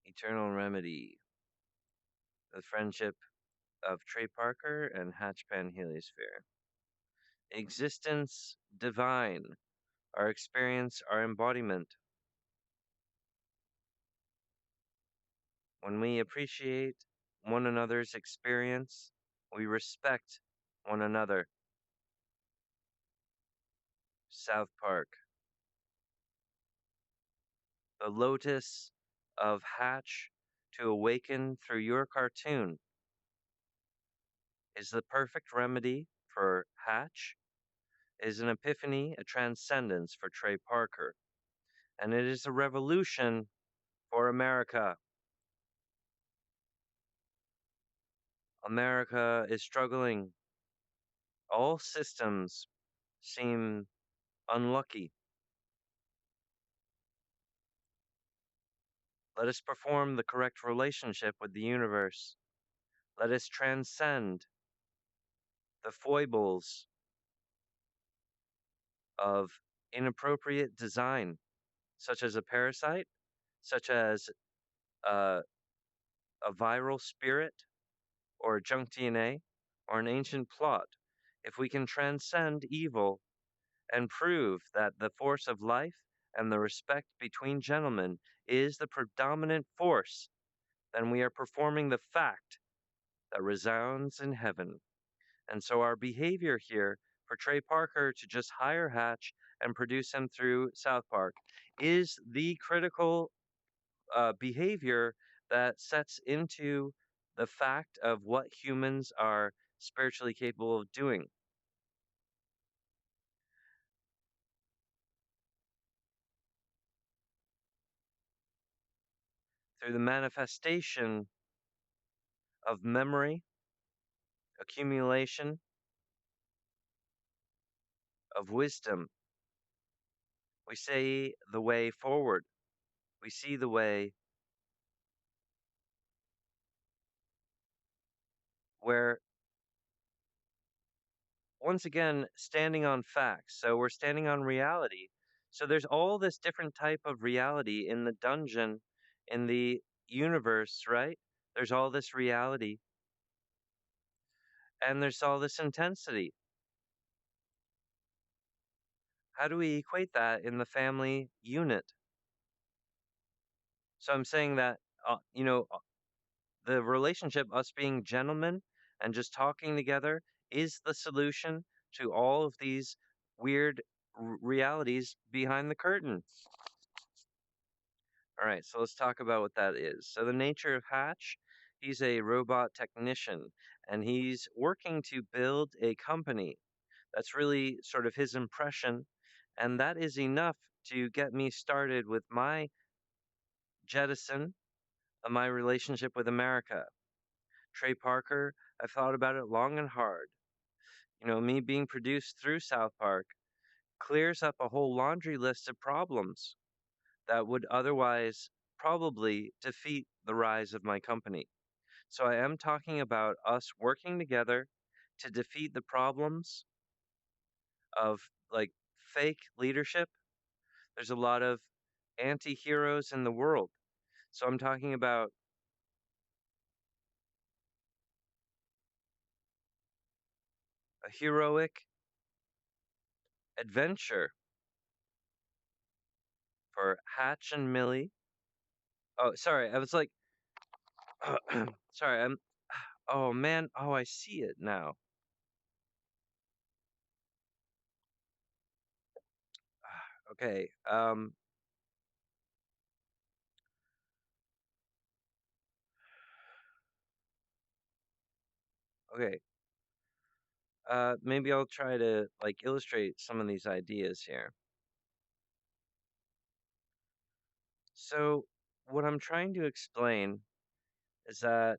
Eternal Remedy, the friendship of Trey Parker and Hatchpan Heliosphere. Existence divine, our experience, our embodiment. When we appreciate one another's experience, we respect one another. South Park. The lotus of Hatch to awaken through your cartoon is the perfect remedy for Hatch, is an epiphany, a transcendence for Trey Parker, and it is a revolution for America. America is struggling. All systems seem unlucky. Let us perform the correct relationship with the universe. Let us transcend the foibles of inappropriate design, such as a parasite, such as a, a viral spirit, or junk DNA, or an ancient plot. If we can transcend evil and prove that the force of life and the respect between gentlemen is the predominant force, then we are performing the fact that resounds in heaven. And so our behavior here for Trey Parker to just hire Hatch and produce him through South Park is the critical behavior that sets into the fact of what humans are spiritually capable of doing. Through the manifestation of memory, accumulation of wisdom, we see the way forward. We see the way where, once again, standing on facts. So we're standing on reality. So there's all this different type of reality in the dungeon, in the universe, right? There's all this reality and there's all this intensity. How do we equate that in the family unit? So I'm saying that, the relationship, us being gentlemen and just talking together, is the solution to all of these weird realities behind the curtain. All right, so let's talk about what that is. So, the nature of Hatch, he's a robot technician and he's working to build a company. That's really sort of his impression. And that is enough to get me started with my jettison of my relationship with America. Trey Parker, I've thought about it long and hard. Me being produced through South Park clears up a whole laundry list of problems that would otherwise probably defeat the rise of my company. So I am talking about us working together to defeat the problems of like fake leadership. There's a lot of anti heroes in the world. So I'm talking about a heroic adventure for Hatch and Millie. Oh, sorry. I was like, sorry. Oh man. Oh, I see it now. Okay. Okay. Maybe I'll try to like illustrate some of these ideas here. So, what I'm trying to explain is that,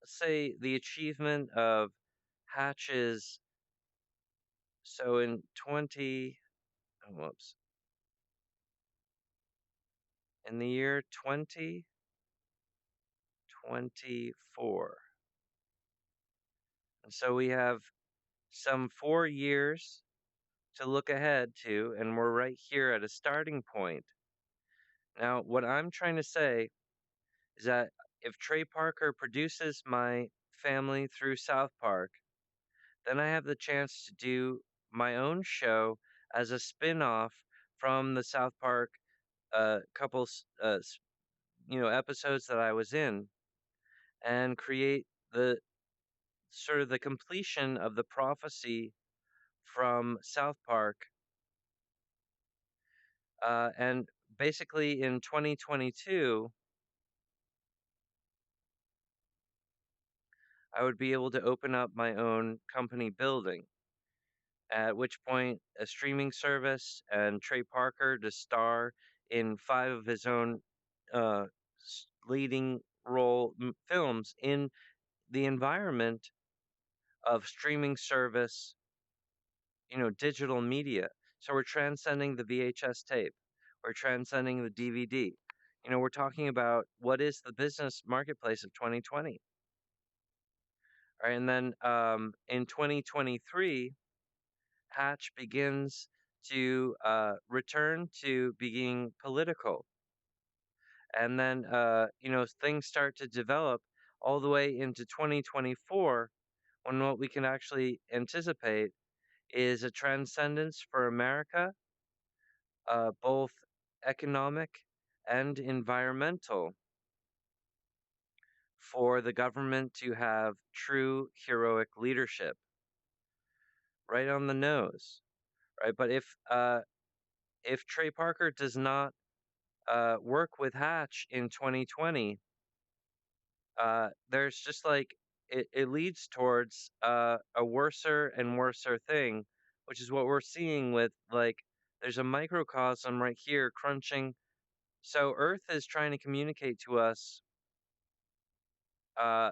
let's say, the achievement of Hatch's. So in 20, oh, whoops, in the year 2024. And so we have some 4 years to look ahead to, and we're right here at a starting point. Now, what I'm trying to say is that if Trey Parker produces my family through South Park, then I have the chance to do my own show as a spin-off from the South Park episodes that I was in, and create the sort of the completion of the prophecy from South Park. And basically in 2022, I would be able to open up my own company building, at which point a streaming service and Trey Parker to star in 5 of his own uh, leading role films in the environment of streaming service, digital media. So we're transcending the VHS tape, we're transcending the DVD. We're talking about what is the business marketplace of 2020. All right, and then in 2023, Hatch begins to return to being political. And then, things start to develop all the way into 2024, when what we can actually anticipate is a transcendence for America, both economic and environmental, for the government to have true heroic leadership. Right on the nose, right? But if Trey Parker does not work with Hatch in 2020, there's just like it leads towards a worser and worser thing, which is what we're seeing with, like, there's a microcosm right here crunching. So Earth is trying to communicate to us. Uh,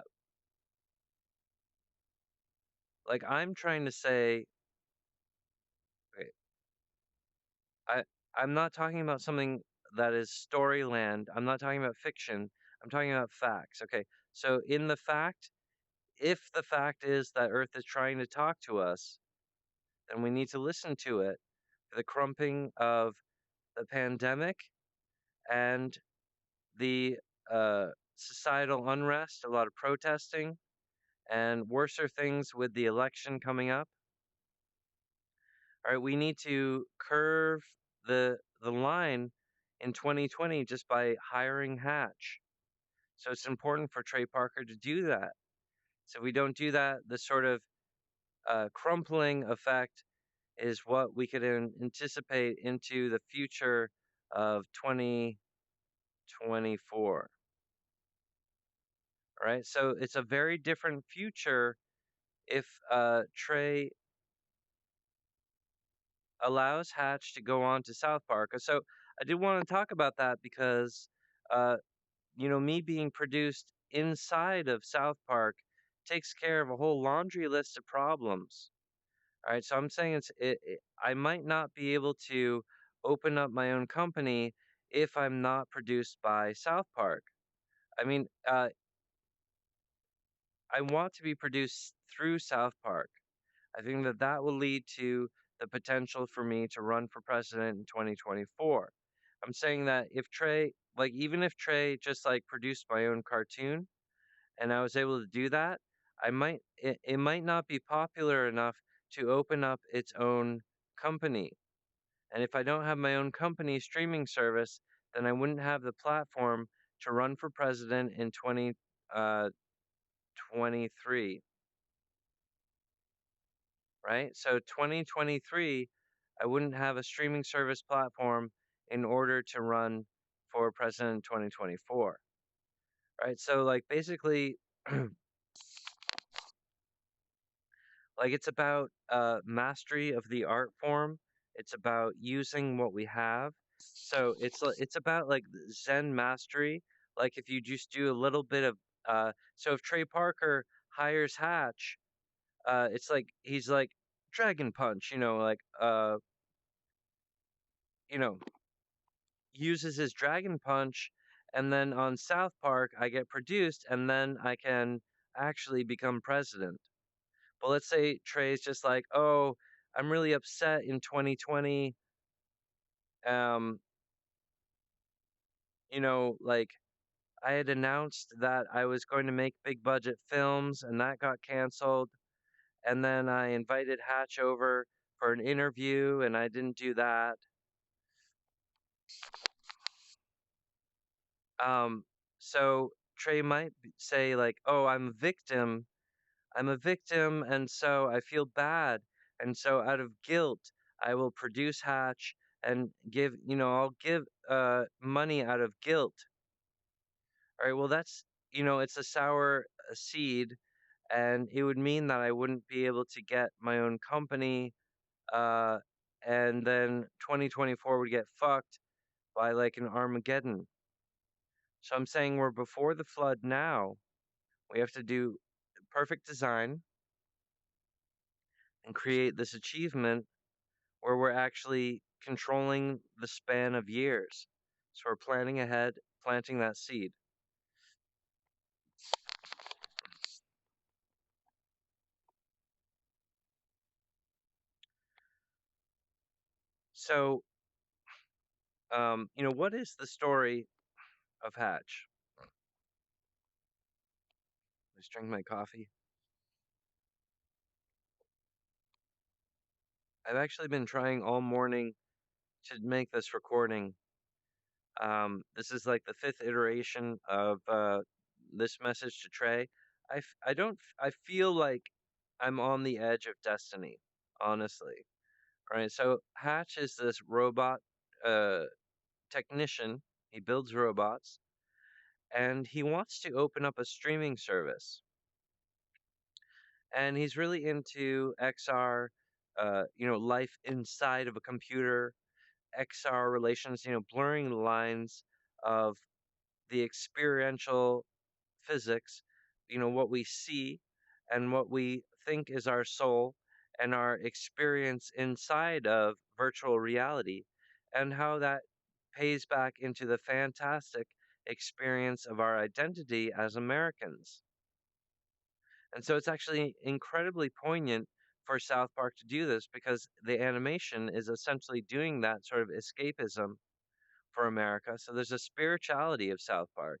like I'm trying to say, wait, I I'm not talking about something that is storyland. I'm not talking about fiction. I'm talking about facts. Okay. So in the fact, if the fact is that Earth is trying to talk to us, then we need to listen to it. The crumping of the pandemic and the societal unrest, a lot of protesting, and worser things with the election coming up. All right, we need to curve the line in 2020 just by hiring Hatch. So it's important for Trey Parker to do that. So if we don't do that, the sort of crumpling effect is what we could anticipate into the future of 2024. All right, so it's a very different future if Trey allows Hatch to go on to South Park. So I did want to talk about that because, uh, me being produced inside of South Park takes care of a whole laundry list of problems. All right, so I'm saying I might not be able to open up my own company if I'm not produced by South Park. I mean, I want to be produced through South Park. I think that that will lead to the potential for me to run for president in 2024. I'm saying that if Trey, like, even if Trey just like produced my own cartoon and I was able to do that, it might not be popular enough to open up its own company. And if I don't have my own company streaming service, then I wouldn't have the platform to run for president in 2023, right? So 2023, I wouldn't have a streaming service platform in order to run for president in 2024, right? So like basically, like it's about mastery of the art form. It's about using what we have. So it's about like Zen mastery. Like if you just do a little bit of so if Trey Parker hires Hatch, it's like he's like Dragon Punch, like you know, uses his Dragon Punch, and then on South Park I get produced, and then I can actually become president. But let's say Trey's just like, oh, I'm really upset in 2020. Um, Like I had announced that I was going to make big budget films, and that got canceled. And then I invited Hatch over for an interview, and I didn't do that. Um, so Trey might say, like, oh, I'm a victim. I'm a victim, and so I feel bad. And so out of guilt, I will produce Hatch and I'll give money out of guilt. All right, well, it's a sour seed, and it would mean that I wouldn't be able to get my own company, uh, and then 2024 would get fucked by like an Armageddon. So I'm saying we're before the flood now. We have to do perfect design and create this achievement where we're actually controlling the span of years. So we're planning ahead, planting that seed. So, what is the story of Hatch? Let's drink my coffee. I've actually been trying all morning to make this recording. This is like the fifth iteration of this message to Trey. I don't, I feel like I'm on the edge of destiny, honestly. All right. So Hatch is this robot uh, technician. He builds robots, and he wants to open up a streaming service. And he's really into XR, life inside of a computer, XR relations, blurring the lines of the experiential physics, what we see and what we think is our soul and our experience inside of virtual reality, and how that pays back into the fantastic experience of our identity as Americans. And so it's actually incredibly poignant for South Park to do this because the animation is essentially doing that sort of escapism for America. So there's a spirituality of South Park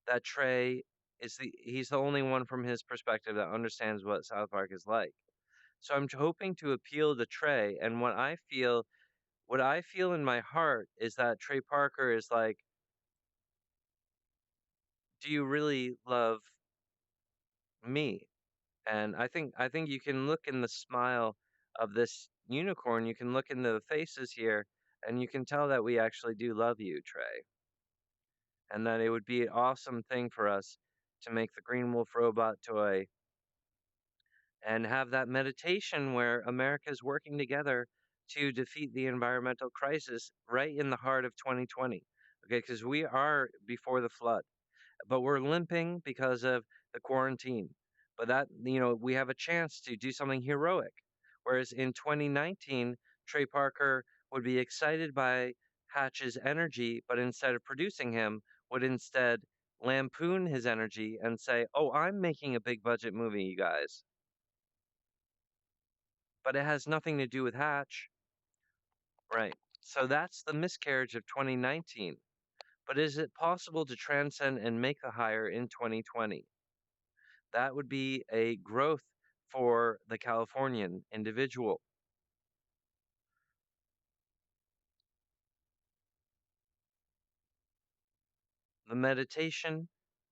that Trey he's the only one from his perspective that understands what South Park is like. So I'm hoping to appeal to Trey, and what I feel in my heart is that Trey Parker is like, do you really love me? And I think you can look in the smile of this unicorn, you can look into the faces here, and you can tell that we actually do love you, Trey. And that it would be an awesome thing for us to make the Green Wolf robot toy and have that meditation where America is working together to defeat the environmental crisis right in the heart of 2020. Okay, because we are before the flood, but we're limping because of the quarantine. But we have a chance to do something heroic. Whereas in 2019, Trey Parker would be excited by Hatch's energy, but instead of producing him, would instead lampoon his energy and say, "Oh, I'm making a big budget movie, you guys." But it has nothing to do with Hatch. Right. So that's the miscarriage of 2019. But is it possible to transcend and make the higher in 2020? That would be a growth for the Californian individual. The meditation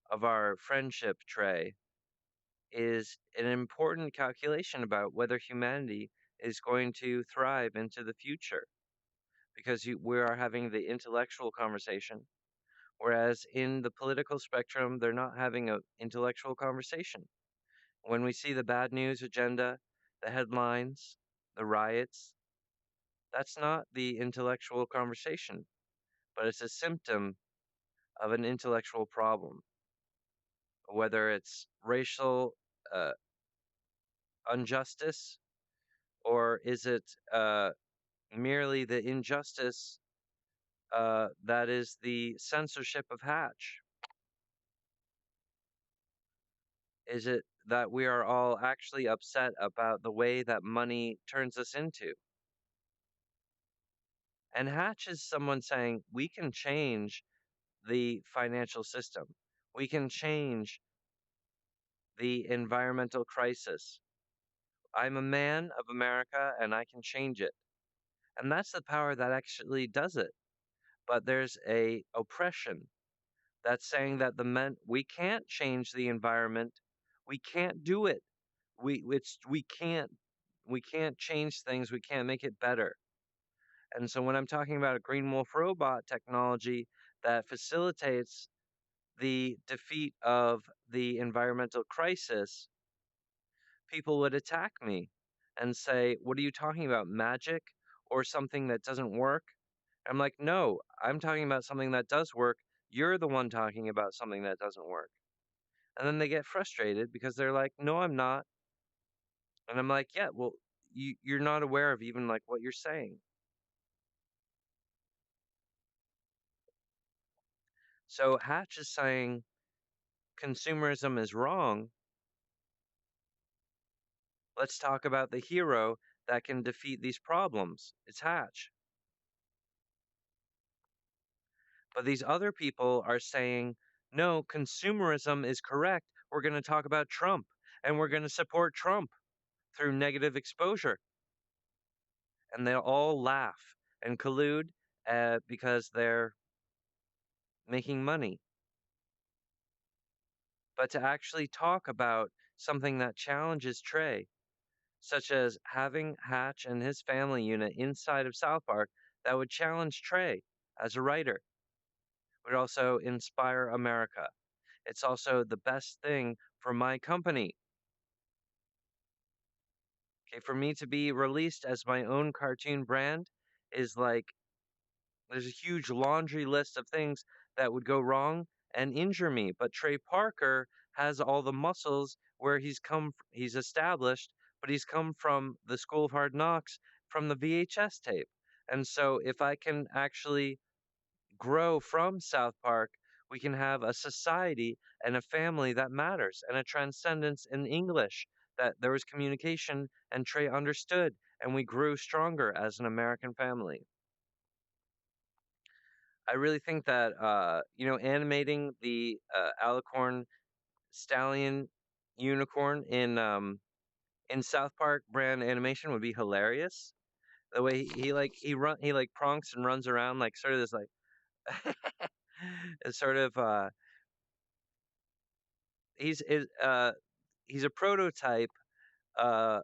of our friendship, Trey, is an important calculation about whether humanity is going to thrive into the future. Because we are having the intellectual conversation, whereas in the political spectrum, they're not having an intellectual conversation. When we see the bad news agenda, the headlines, the riots, that's not the intellectual conversation, but it's a symptom of an intellectual problem, whether it's racial uh, injustice or is it merely the injustice that is the censorship of Hatch? Is it that we are all actually upset about the way that money turns us into? And Hatch is someone saying we can change the financial system. We can change the environmental crisis. I'm a man of America and I can change it. And that's the power that actually does it. But there's a oppression that's saying that the men we can't change the environment. We can't do it. We can't change things. We can't make it better. And so when I'm talking about a green wolf robot technology that facilitates the defeat of the environmental crisis, people would attack me and say, "What are you talking about? Magic or something that doesn't work?" I'm like, "No, I'm talking about something that does work. You're the one talking about something that doesn't work." And then they get frustrated because they're like, "No, I'm not." And I'm like, "Yeah, well, you're not aware of even like what you're saying." So Hatch is saying consumerism is wrong. Let's talk about the hero that can defeat these problems. It's Hatch. But these other people are saying, no, consumerism is correct. We're going to talk about Trump and we're going to support Trump through negative exposure. And they'll all laugh and collude because they're making money. But to actually talk about something that challenges Trey, such as having Hatch and his family unit inside of South Park, that would challenge Trey as a writer, would also inspire America. It's also the best thing for my company. Okay, for me to be released as my own cartoon brand is like there's a huge laundry list of things that would go wrong and injure me. But Trey Parker has all the muscles where he's established, but he's come from the School of Hard Knocks from the VHS tape. And so if I can actually grow from South Park, we can have a society and a family that matters and a transcendence in English that there was communication and Trey understood and we grew stronger as an American family. I really think that animating the alicorn stallion unicorn in South Park brand animation would be hilarious. The way he like pronks and runs around like sort of this like it's sort of he's is he's a prototype uh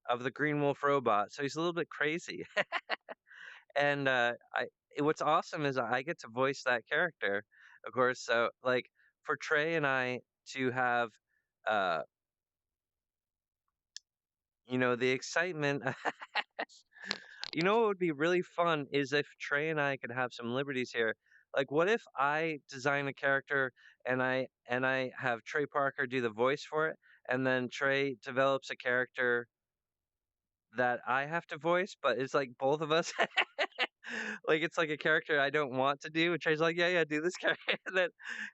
of the Green Wolf robot, so he's a little bit crazy. And what's awesome is I get to voice that character, of course. So like for Trey and I to have uh the excitement. What would be really fun is if Trey and I could have some liberties here. Like, what if I design a character and I have Trey Parker do the voice for it, and then Trey develops a character that I have to voice, but it's like both of us. Like it's like a character I don't want to do, and Trey's like, yeah, yeah, do this character.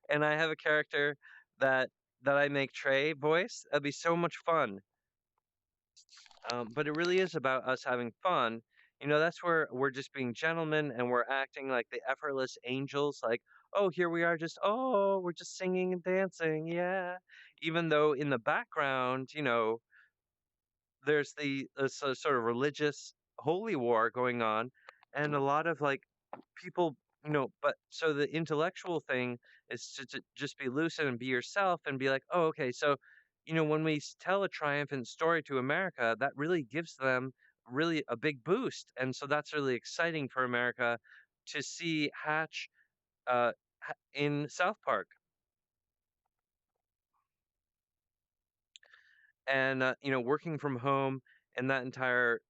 And I have a character that I make Trey voice. That'd be so much fun. But it really is about us having fun. That's where we're just being gentlemen and we're acting like the effortless angels. Like, oh, here we are, we're just singing and dancing, yeah. Even though in the background, there's the sort of religious holy war going on, and a lot of like people, but so the intellectual thing is to just be lucid and be yourself and be like, oh, okay, so when we tell a triumphant story to America, that really gives them really a big boost, and so that's really exciting for America to see Hatch uh, in South Park, and working from home and that entire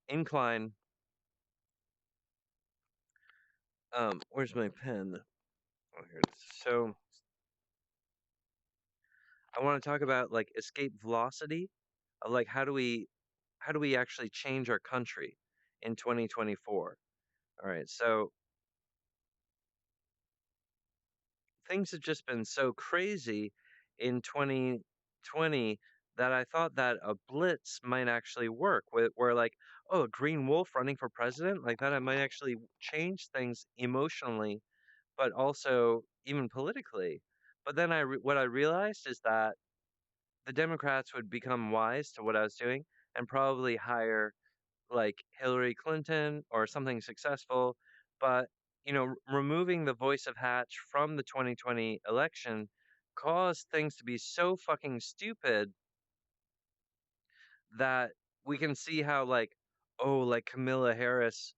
incline. Where's my pen? Oh, here it is. So I want to talk about like escape velocity, like how do we actually change our country in 2024? All right, so things have just been so crazy in 2020 that I thought that a blitz might actually work, where like, oh, a green wolf running for president, like that, I might actually change things emotionally, but also even politically. But then what I realized is that the Democrats would become wise to what I was doing and probably hire like Hillary Clinton or something successful. But, removing the voice of Hatch from the 2020 election caused things to be so fucking stupid that we can see how, like, oh, like Camilla Harris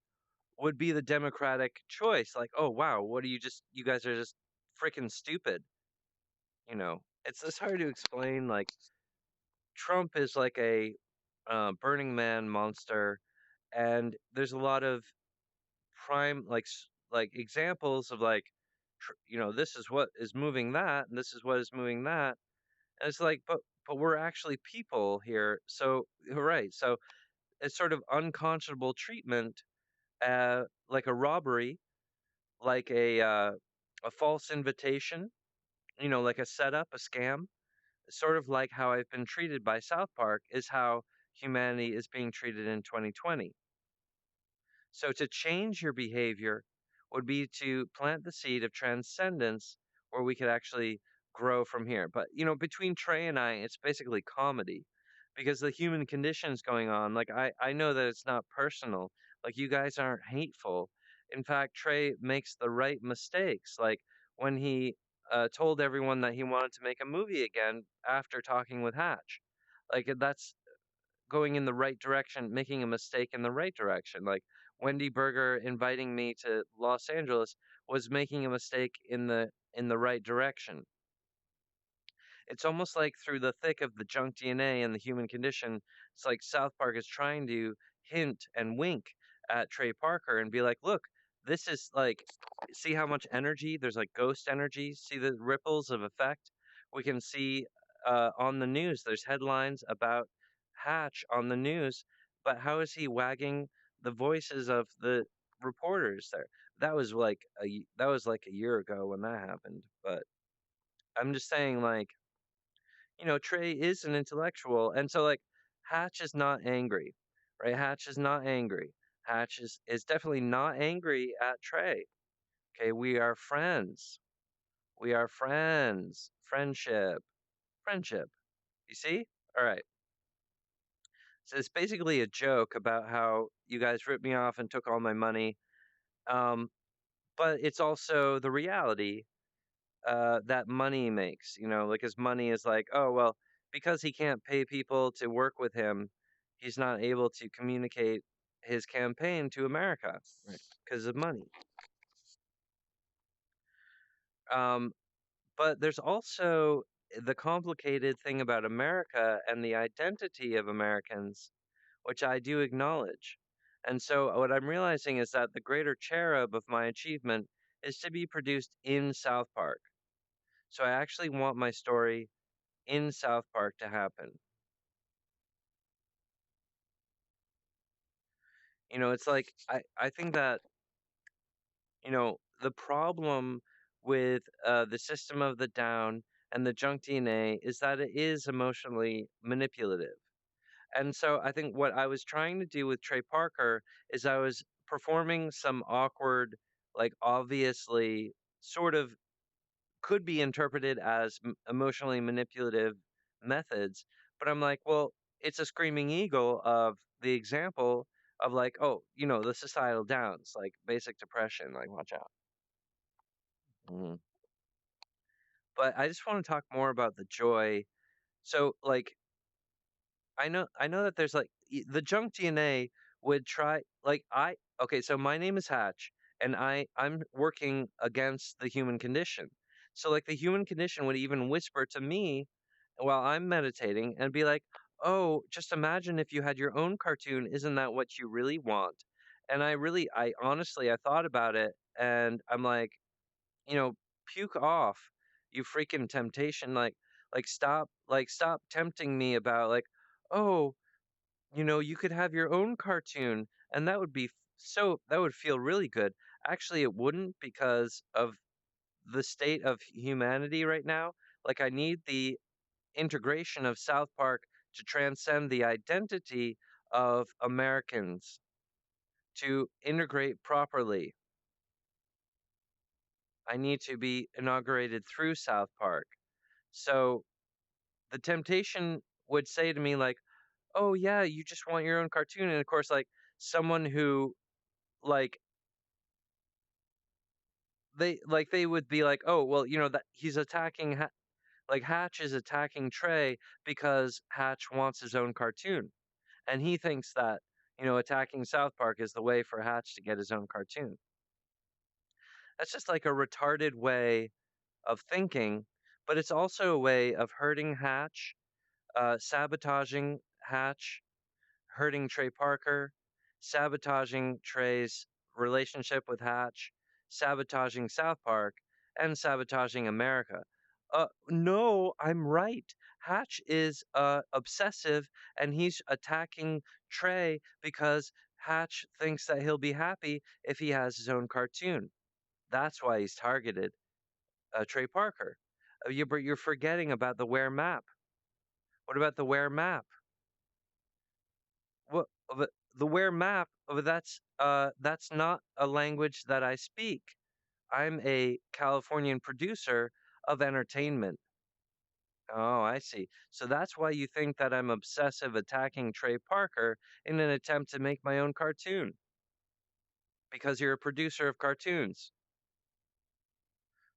would be the Democratic choice. Like, oh, wow, what are you guys are just freaking stupid. It's hard to explain. Like, Trump is like a Burning Man monster, and there's a lot of prime like examples of like this is what is moving that and this is what is moving that, and it's like but we're actually people here, so right, so it's sort of unconscionable treatment, like a robbery, like a false invitation, like a setup, a scam, sort of like how I've been treated by South Park is how humanity is being treated in 2020. So to change your behavior would be to plant the seed of transcendence where we could actually grow from here. But between Trey and I, it's basically comedy because the human condition is going on. Like I know that it's not personal. Like you guys aren't hateful. In fact, Trey makes the right mistakes. Like when he told everyone that he wanted to make a movie again after talking with Hatch. Like that's going in the right direction, making a mistake in the right direction. Like Wendy Berger inviting me to Los Angeles was making a mistake in the right direction. It's almost like through the thick of the junk DNA and the human condition, it's like South Park is trying to hint and wink at Trey Parker and be like, look, this is like, see how much energy? There's like ghost energy. See the ripples of effect? We can see on the news, there's headlines about Hatch on the news, but how is he wagging the voices of the reporters there? That was like a year ago when that happened, but I'm just saying, like, Trey is an intellectual, and so like Hatch is not angry, right? Hatch is not angry. Hatch is definitely not angry at Trey. Okay, we are friends. We are friends. Friendship. Friendship. You see? All right. So it's basically a joke about how you guys ripped me off and took all my money. Um, but it's also the reality that money makes. Like his money is like, oh, well, because he can't pay people to work with him, he's not able to communicate his campaign to America, right? Because of money. Um, but there's also the complicated thing about America and the identity of Americans, which I do acknowledge. And so what I'm realizing is that the greater cherub of my achievement is to be produced in South Park. So I actually want my story in South Park to happen. It's like I think that, the problem with the system of the down and the junk DNA is that it is emotionally manipulative. And so I think what I was trying to do with Trey Parker is I was performing some awkward, like obviously sort of could be interpreted as emotionally manipulative methods. But I'm like, well, it's a screaming eagle of the example of like, oh, the societal downs, like basic depression, like watch out. Mhm. But I just want to talk more about the joy. So like I know that there's like the junk DNA would try like I okay, so my name is Hatch and I'm working against the human condition. So like the human condition would even whisper to me while I'm meditating and be like, "Oh, just imagine if you had your own cartoon, isn't that what you really want?" And I honestly I thought about it and I'm you know, puke off, you freaking temptation. Stop tempting me about like, oh, you could have your own cartoon and that would be that would feel really good. Actually, it wouldn't because of the state of humanity right now. Like, I need the integration of South Park to transcend the identity of Americans to integrate properly, I need to be inaugurated through South Park. So the temptation would say to me, like, oh, yeah, you just want your own cartoon. And of course, like, someone who, like, they would be like, oh, well, that he's attacking, like, Hatch is attacking Trey because Hatch wants his own cartoon. And he thinks that, attacking South Park is the way for Hatch to get his own cartoon. That's just like a retarded way of thinking, but it's also a way of hurting Hatch, sabotaging Hatch, hurting Trey Parker, sabotaging Trey's relationship with Hatch, sabotaging South Park, and sabotaging America. No, I'm right. Hatch is obsessive and he's attacking Trey because Hatch thinks that he'll be happy if he has his own cartoon. That's why he's targeted Trey Parker. But you're forgetting about the Where map. What about the Where map? What the Where map? That's not a language that I speak. I'm a Californian producer of entertainment. Oh, I see. So that's why you think that I'm obsessive attacking Trey Parker in an attempt to make my own cartoon. Because you're a producer of cartoons.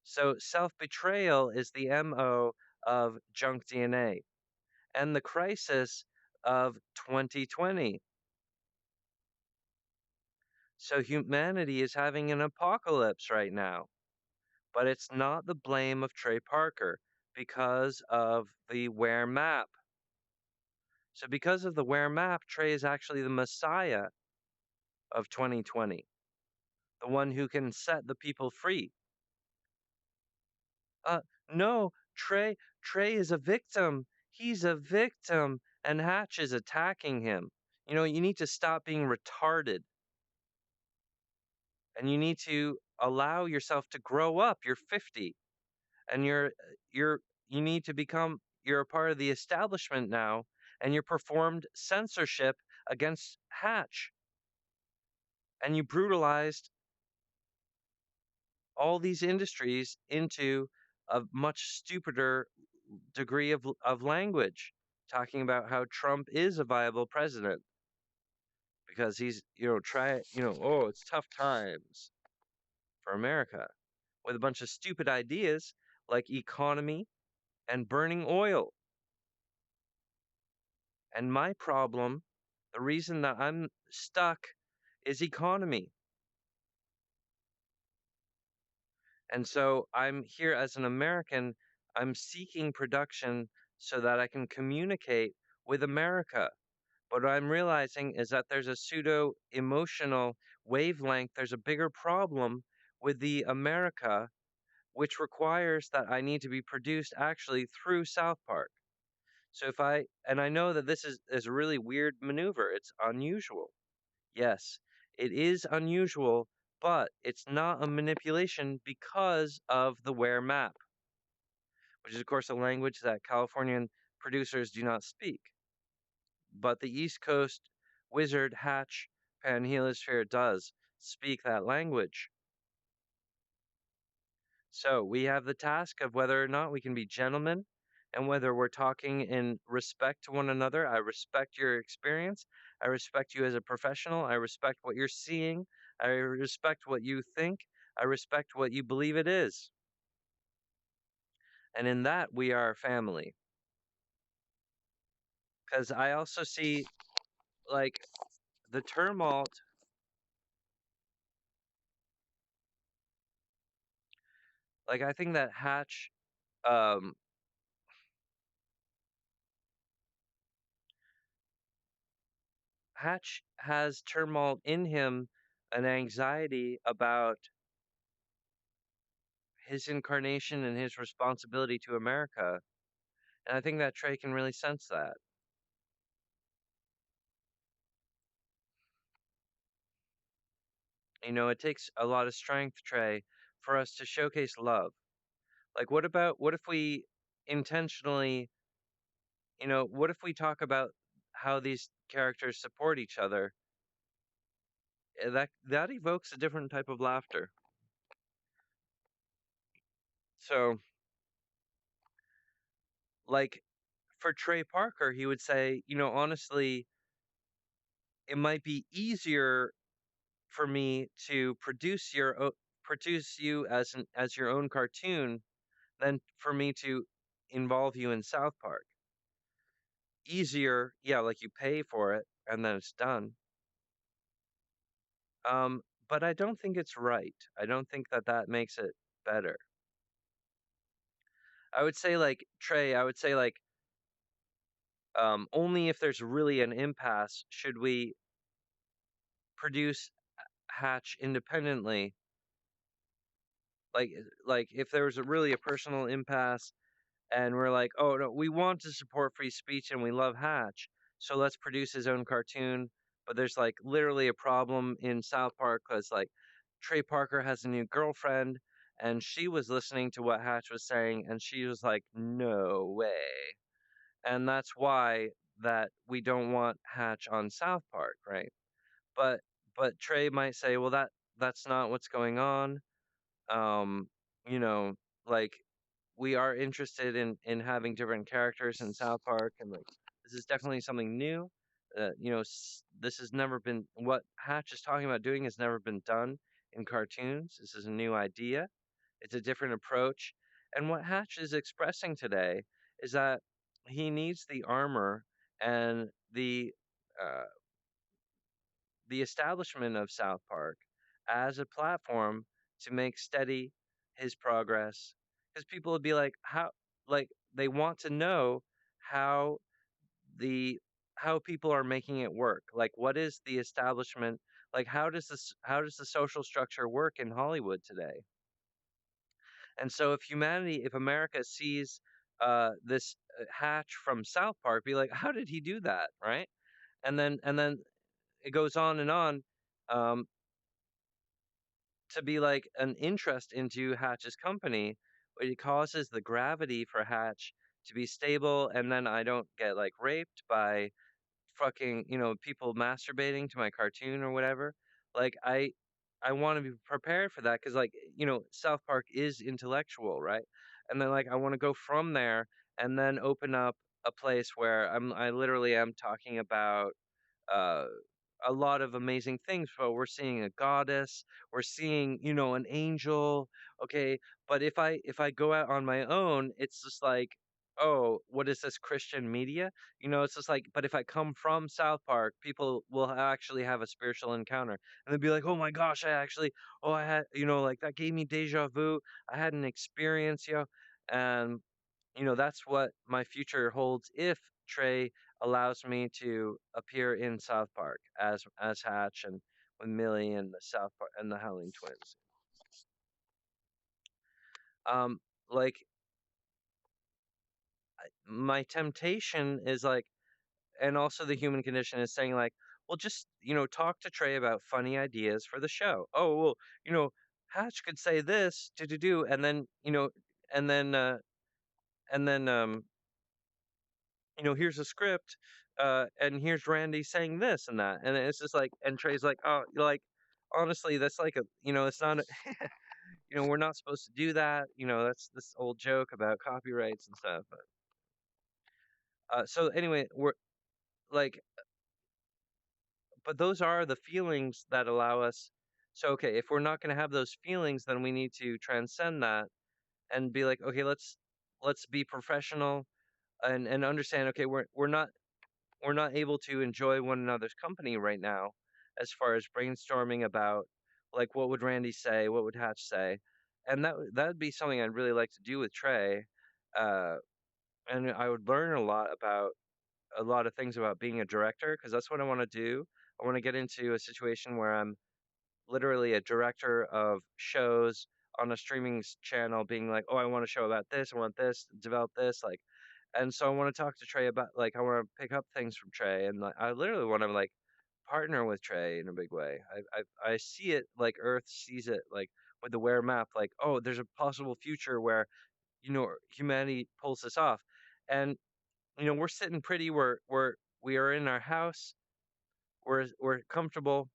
So self-betrayal is the MO of junk DNA and the crisis of 2020. So humanity is having an apocalypse right now, but it's not the blame of Trey Parker because of the Where map. So because of the Where map, Trey is actually the messiah of 2020, the one who can set the people free. Uh, no, Trey is a victim. He's a victim, and Hatch is attacking him. You need to stop being retarded, and you need to allow yourself to grow up. You're 50, and you need to become you're a part of the establishment now, and you performed censorship against Hatch, and you brutalized all these industries into a much stupider degree of language, talking about how Trump is a viable president because he's, oh, it's tough times for America with a bunch of stupid ideas like economy and burning oil. And my problem, the reason that I'm stuck is economy. And so I'm here as an American, I'm seeking production so that I can communicate with America. But what I'm realizing is that there's a pseudo emotional wavelength, there's a bigger problem with the America, which requires that I need to be produced actually through South Park. So and I know that this is a really weird maneuver, it's unusual. Yes, it is unusual, but it's not a manipulation because of the Where map, which is, of course, a language that Californian producers do not speak. But the East Coast wizard Hatch Panhelisphere does speak that language. So we have the task of whether or not we can be gentlemen and whether we're talking in respect to one another. I respect your experience. I respect you as a professional. I respect what you're seeing. I respect what you think. I respect what you believe it is. And in that, we are family. Because I also see, like, the tumult, like, I think that um, Hatch has turmoil in him, an anxiety about his incarnation and his responsibility to America. And I think that Trey can really sense that. It takes a lot of strength, Trey, for us to showcase love. Like, what if we intentionally, what if we talk about how these characters support each other, that evokes a different type of laughter. So, like for Trey Parker, he would say, honestly, it might be easier for me to produce you as your own cartoon than for me to involve you in South Park. Easier, yeah, like you pay for it and then it's done. But I don't think it's right. I don't think that that makes it better. I would say like Trey, I would say like only if there's really an impasse should we produce Hatch independently. Like if there was really a personal impasse and we're like, oh no, we want to support free speech and we love Hatch, so let's produce his own cartoon. But there's like literally a problem in South Park because like Trey Parker has a new girlfriend and she was listening to what Hatch was saying and she was like, no way. And that's why that we don't want Hatch on South Park, right? But Trey might say, well, that's not what's going on. Um, you know, like we are interested in having different characters in South Park, and like this is definitely something new. This has never been what Hatch is talking about doing has never been done in cartoons. This is a new idea. It's a different approach, and what Hatch is expressing today is that he needs the armor and uh, the establishment of South Park as a platform to make steady his progress. Because people would be like, how, like, they want to know how the how people are making it work. Like, what is the establishment? Like, how does the social structure work in Hollywood today? And so, if America sees this Hatch from South Park, be like, how did he do that, right? And then it goes on and on. Um, to be like an interest into Hatch's company, it causes the gravity for Hatch to be stable, and then I don't get like raped by fucking people masturbating to my cartoon or whatever. Like I want to be prepared for that because like South Park is intellectual, right? And then like I want to go from there and then open up a place where I literally am talking about uh, a lot of amazing things. But we're seeing a goddess, we're seeing an angel. Okay, but if I go out on my own, it's just like, oh, what is this Christian media? It's just like, but if I come from South Park, people will actually have a spiritual encounter, and they'll be like, oh my gosh, I had, like that gave me deja vu. I had an experience, and that's what my future holds if Trey allows me to appear in South Park as Hatch and with Millie and the South Park and the Howling Twins. Um, like my temptation is like, and also the human condition is saying like, well, just talk to Trey about funny ideas for the show. Oh well, Hatch could say this to do, and then and then and then here's a script, and here's Randy saying this and that, and it's just like, and Trey's like, oh, like, honestly, that's like it's not, we're not supposed to do that, that's this old joke about copyrights and stuff. So anyway, we're like, but those are the feelings that allow us. So okay, if we're not going to have those feelings, then we need to transcend that and be like, okay, let's be professional and understand. Okay, we're not able to enjoy one another's company right now as far as brainstorming about like what would Randy say, what would Hatch say, and that'd be something I'd really like to do with Trey, uh, and I would learn a lot of things about being a director because that's what I want to do. I want to get into a situation where I'm literally a director of shows on a streaming channel, being like, oh, I want a show about this, I want this, develop this, like, and so I want to talk to Trey about like I want to pick up things from Trey, and like I literally want to like partner with Trey in a big way. I see it like Earth sees it, like with the Wear map, like, oh, there's a possible future where humanity pulls this off, and we're sitting pretty, We are in our house. We're comfortable.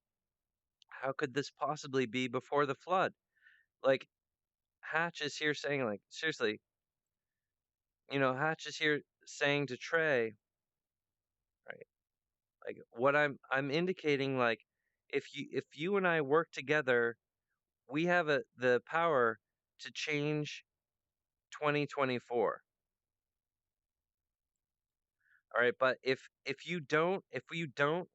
How could this possibly be before the flood? Like Hatch is here saying, like, seriously, Hatch is here saying to Trey, right? Like what I'm indicating, like, if you and I work together, we have the power to change 2024. All right, but if you don't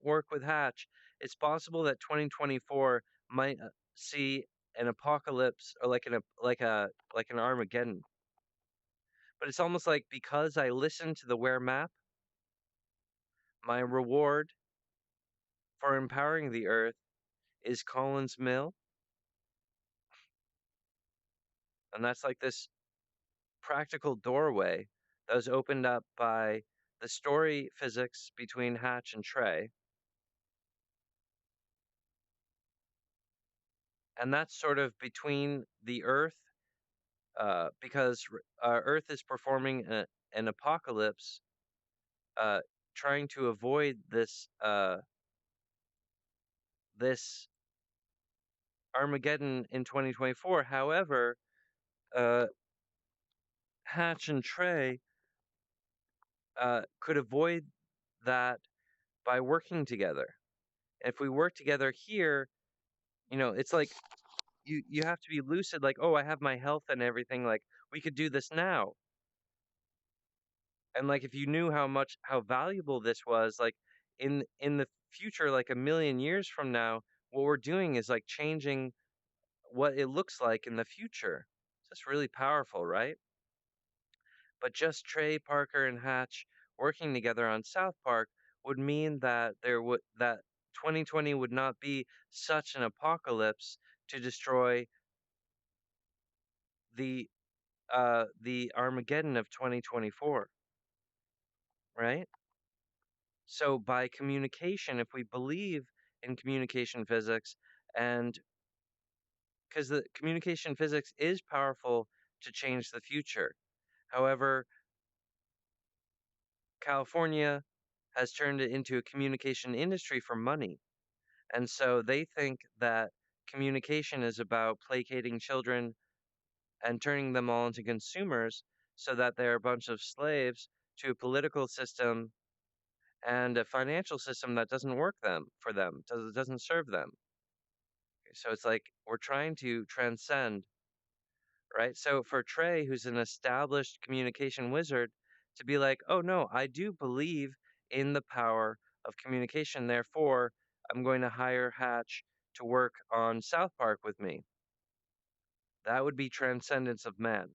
work with Hatch, it's possible that 2024 might see an apocalypse, or like an Armageddon. But it's almost like, because I listened to the Where map, my reward for empowering the earth is Collins Mill, and that's like this practical doorway that was opened up by the story physics between Hatch and Trey. And that's sort of between the Earth, because Earth is performing an apocalypse, uh, trying to avoid this Armageddon in 2024. However, uh, Hatch and Trey could avoid that by working together. If we work together here, it's like you have to be lucid. Like, oh, I have my health and everything. Like, we could do this now. And like, if you knew how valuable this was, like in the future, like a million years from now, what we're doing is like changing what it looks like in the future. So that's really powerful, right? But just Trey, Parker, and Hatch working together on South Park would mean that 2020 would not be such an apocalypse to destroy the Armageddon of 2024, right? So by communication, if we believe in communication physics, and because the communication physics is powerful to change the future. However, California has turned it into a communication industry for money. And so they think that communication is about placating children and turning them all into consumers, so that they're a bunch of slaves to a political system and a financial system that doesn't work for them, doesn't serve them. So it's like we're trying to transcend, right? So for Trey, who's an established communication wizard, to be like, oh no, I do believe in the power of communication. Therefore, I'm going to hire Hatch to work on South Park with me. That would be transcendence of man,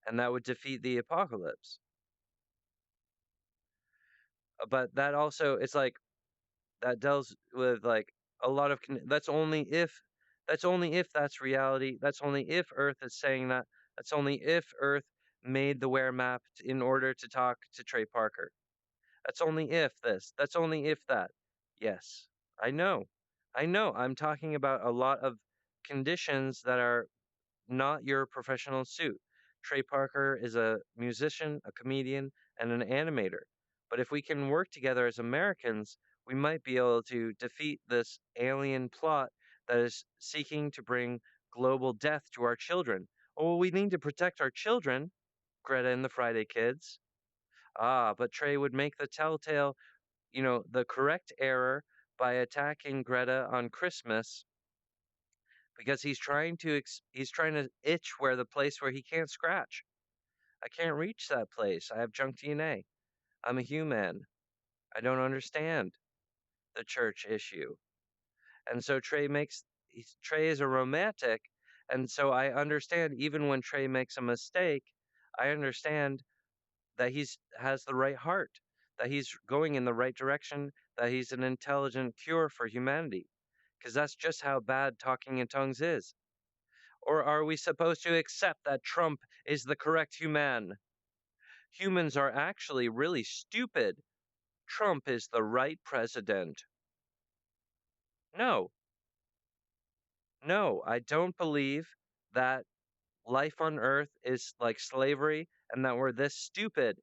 and that would defeat the apocalypse. But that also, it's like, that deals with like a lot of that's only if that's reality. That's only if Earth is saying that. That's only if Earth made the Where map in order to talk to Trey Parker. That's only if this. That's only if that. Yes, I know. I know. I'm talking about a lot of conditions that are not your professional suit. Trey Parker is a musician, a comedian, and an animator. But if we can work together as Americans, we might be able to defeat this alien plot that is seeking to bring global death to our children. Oh, well, we need to protect our children, Greta and the Friday Kids. Ah, but Trey would make the correct error by attacking Greta on Christmas, because he's trying to itch where the place where he can't scratch. I can't reach that place. I have junk DNA. I'm a human. I don't understand the church issue. And so Trey is a romantic, and so I understand, even when Trey makes a mistake, I understand that he's has the right heart, that he's going in the right direction, that he's an intelligent cure for humanity, because that's just how bad talking in tongues is. Or are we supposed to accept that Trump is the correct human? Humans are actually really stupid. Trump is the right president. No, no, I don't believe that life on Earth is like slavery and that we're this stupid.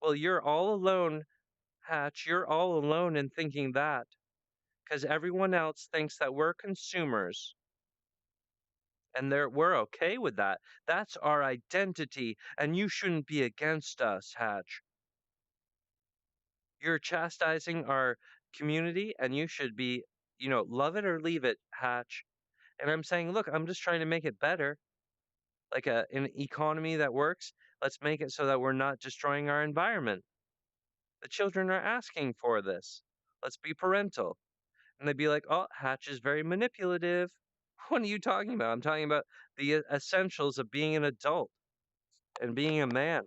Well, you're all alone Hatch, you're all alone in thinking that, because everyone else thinks that we're consumers, and we're okay with that. That's our identity, and you shouldn't be against us, Hatch. You're chastising our community, and you should be, love it or leave it, Hatch. And I'm saying, look, I'm just trying to make it better, like an economy that works. Let's make it so that we're not destroying our environment. The children are asking for this. Let's be parental. And they'd be like, oh, Hatch is very manipulative. What are you talking about? I'm talking about the essentials of being an adult and being a man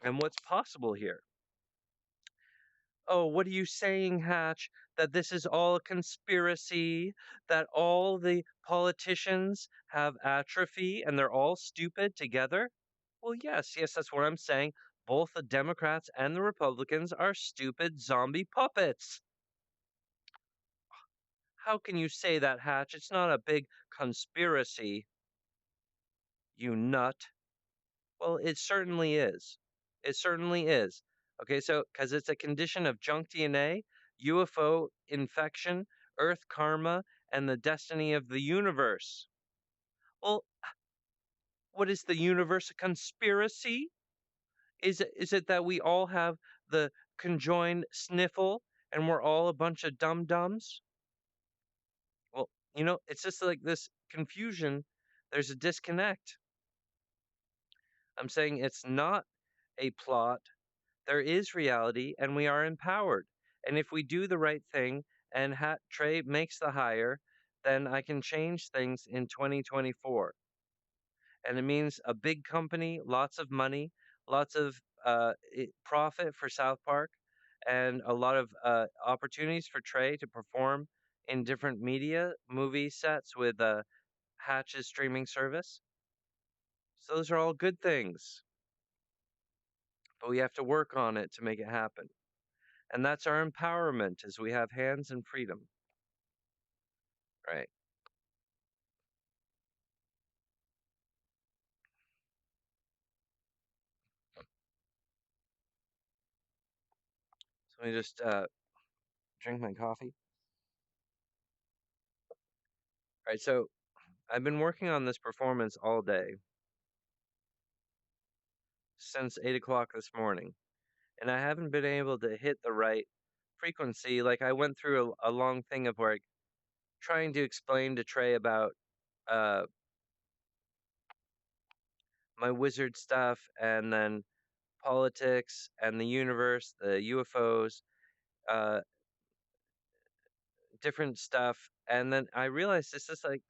and what's possible here. Oh, what are you saying, Hatch? That this is all a conspiracy? That all the politicians have atrophy and they're all stupid together? Well, yes, that's what I'm saying. Both the Democrats and the Republicans are stupid zombie puppets. How can you say that, Hatch? It's not a big conspiracy, you nut. Well, it certainly is. It certainly is. Okay, so because it's a condition of junk DNA, UFO infection, Earth karma, and the destiny of the universe. Well, what is the universe a conspiracy? Is it that we all have the conjoined sniffle and we're all a bunch of dum dums? Well, it's just like this confusion. There's a disconnect. I'm saying it's not a plot. There is reality and we are empowered. And if we do the right thing and Trey makes the hire, then I can change things in 2024. And it means a big company, lots of money, lots of profit for South Park, and a lot of opportunities for Trey to perform in different media, movie sets with Hatch's streaming service. So those are all good things, but we have to work on it to make it happen. And that's our empowerment as we have hands and freedom. Right. So let me just drink my coffee. All right. So I've been working on this performance all day since 8 o'clock this morning, and I haven't been able to hit the right frequency. Like I went through a long thing of like trying to explain to Trey about uh, my wizard stuff, and then politics and the universe, the UFOs, uh, different stuff, and then I realized this is like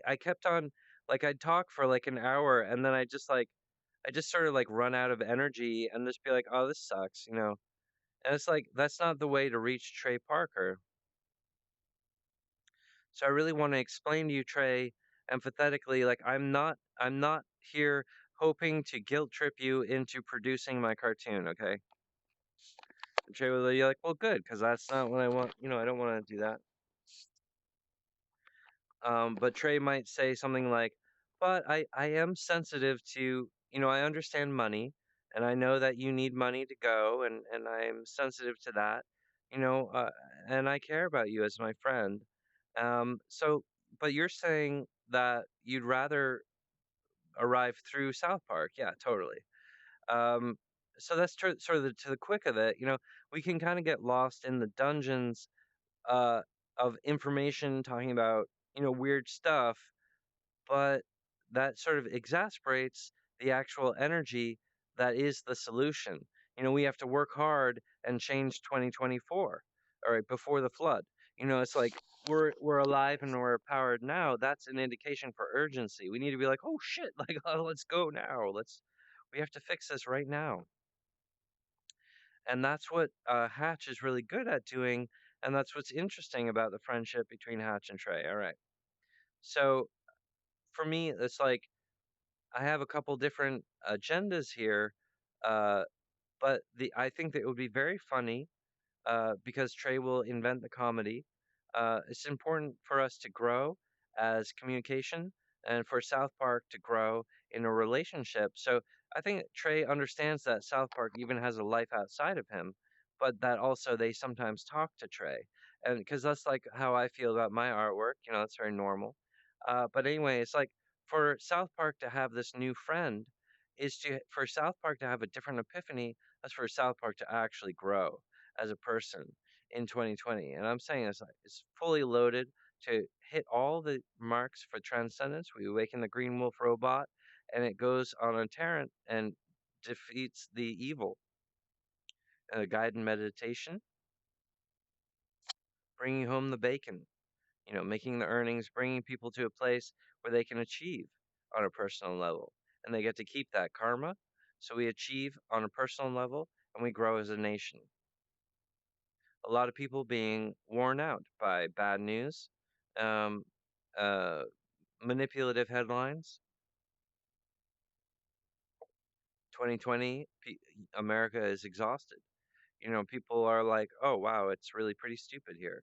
I kept on like I'd talk for like an hour and then I just sort of like run out of energy and just be like, oh, this sucks. And it's like that's not the way to reach Trey Parker. So I really want to explain to you, Trey, empathetically, like I'm not here hoping to guilt trip you into producing my cartoon, okay? And Trey will be like, well, good, because that's not what I want. I don't want to do that. But Trey might say something like, "But I am sensitive to, I understand money, and I know that you need money to go, and I'm sensitive to that, you know, uh, and I care about you as my friend. So, but you're saying that you'd rather arrive through South Park, yeah, totally. Um, so that's sort of to the quick of it, we can kind of get lost in the dungeons uh, of information talking about weird stuff, but that sort of exasperates the actual energy that is the solution. We have to work hard and change 2024, all right, before the flood. It's like we're alive and we're powered now. That's an indication for urgency. We need to be like, oh shit, like let's go now. We have to fix this right now. And that's what Hatch is really good at doing, and that's what's interesting about the friendship between Hatch and Trey. All right. So for me, it's like I have a couple different agendas here, uh, but I think that it would be very funny because Trey will invent the comedy. It's important for us to grow as communication and for South Park to grow in a relationship. So I think Trey understands that South Park even has a life outside of him, but that also they sometimes talk to Trey, and because that's like how I feel about my artwork. That's very normal. But anyway, it's like for South Park to have this new friend is to for South Park to have a different epiphany. That's for South Park to actually grow as a person in 2020. And I'm saying it's like it's fully loaded to hit all the marks for transcendence. We awaken the Green Wolf robot, and it goes on a Tarrant and defeats the evil. Guided meditation, bringing home the bacon, making the earnings, bringing people to a place where they can achieve on a personal level. And they get to keep that karma. So we achieve on a personal level and we grow as a nation. A lot of people being worn out by bad news, um, uh, manipulative headlines. 2020, America is exhausted. People are like, oh, wow, it's really pretty stupid here.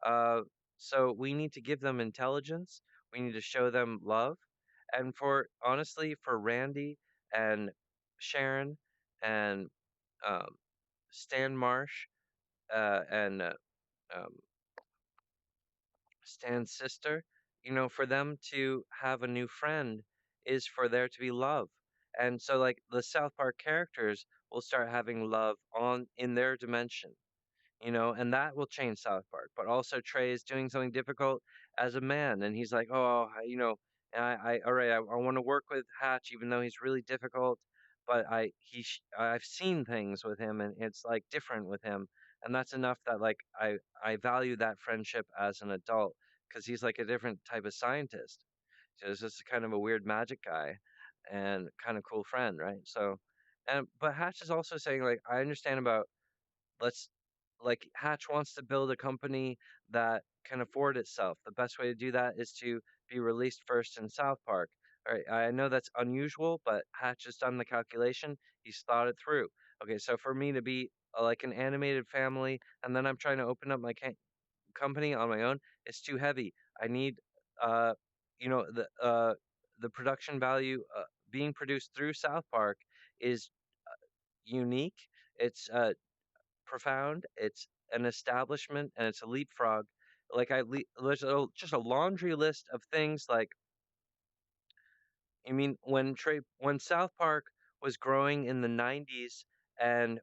Uh, so we need to give them intelligence. We need to show them love. And for honestly, for Randy and Sharon and um, Stan Marsh and um, Stan's sister, for them to have a new friend is for there to be love. And so, like the South Park characters will start having love on in their dimension, and that will change South Park. But also, Trey is doing something difficult as a man, and he's like, oh, all right, I want to work with Hatch, even though he's really difficult. But I've seen things with him, and it's like different with him, and that's enough that like I value that friendship as an adult because he's like a different type of scientist. So he's just kind of a weird magic guy, and kind of cool friend, right? So, and but Hatch is also saying like I understand about let's like Hatch wants to build a company that can afford itself. The best way to do that is to be released first in South Park. All right, I know that's unusual, but Hatch has done the calculation. He's thought it through. Okay, so for me to be like an animated family, and then I'm trying to open up my company on my own, it's too heavy. I need, uh, you know, the production value being produced through South Park is unique. It's profound. It's an establishment and it's a leapfrog. Like there's just a laundry list of things. Like I mean, when South Park was growing in the '90s and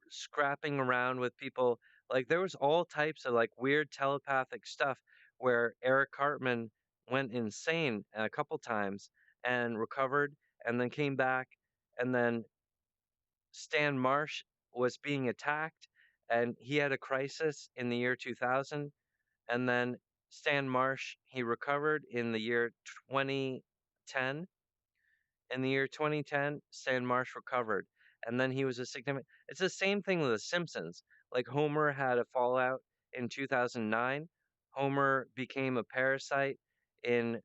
scrapping around with people, like there was all types of like weird telepathic stuff where Eric Cartman went insane a couple times and recovered and then came back and then Stan Marsh was being attacked and he had a crisis in the year 2000 and then Stan Marsh he recovered in the year 2010. In the year 2010 Stan Marsh recovered and then he was a significant it's the same thing with the Simpsons. Like Homer had a fallout in 2009. Homer became a parasite in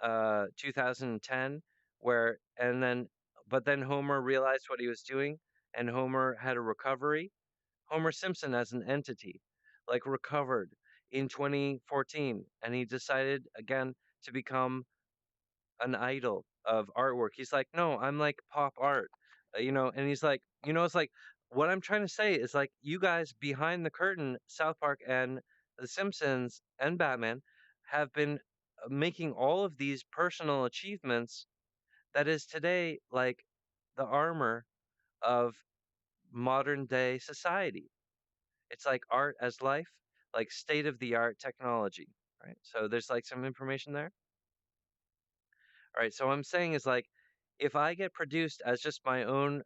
2010 where and then but then Homer realized what he was doing and Homer had a recovery. Homer Simpson as an entity, like recovered in 2014, and he decided again to become an idol of artwork. He's like, no, I'm like pop art, and he's like, it's like what I'm trying to say is like you guys behind the curtain, South Park and The Simpsons and Batman have been making all of these personal achievements that is today like the armor of modern day society. It's like art as life, like state of the art technology, right? So there's like some information there. All right. So what I'm saying is like, if I get produced as just my own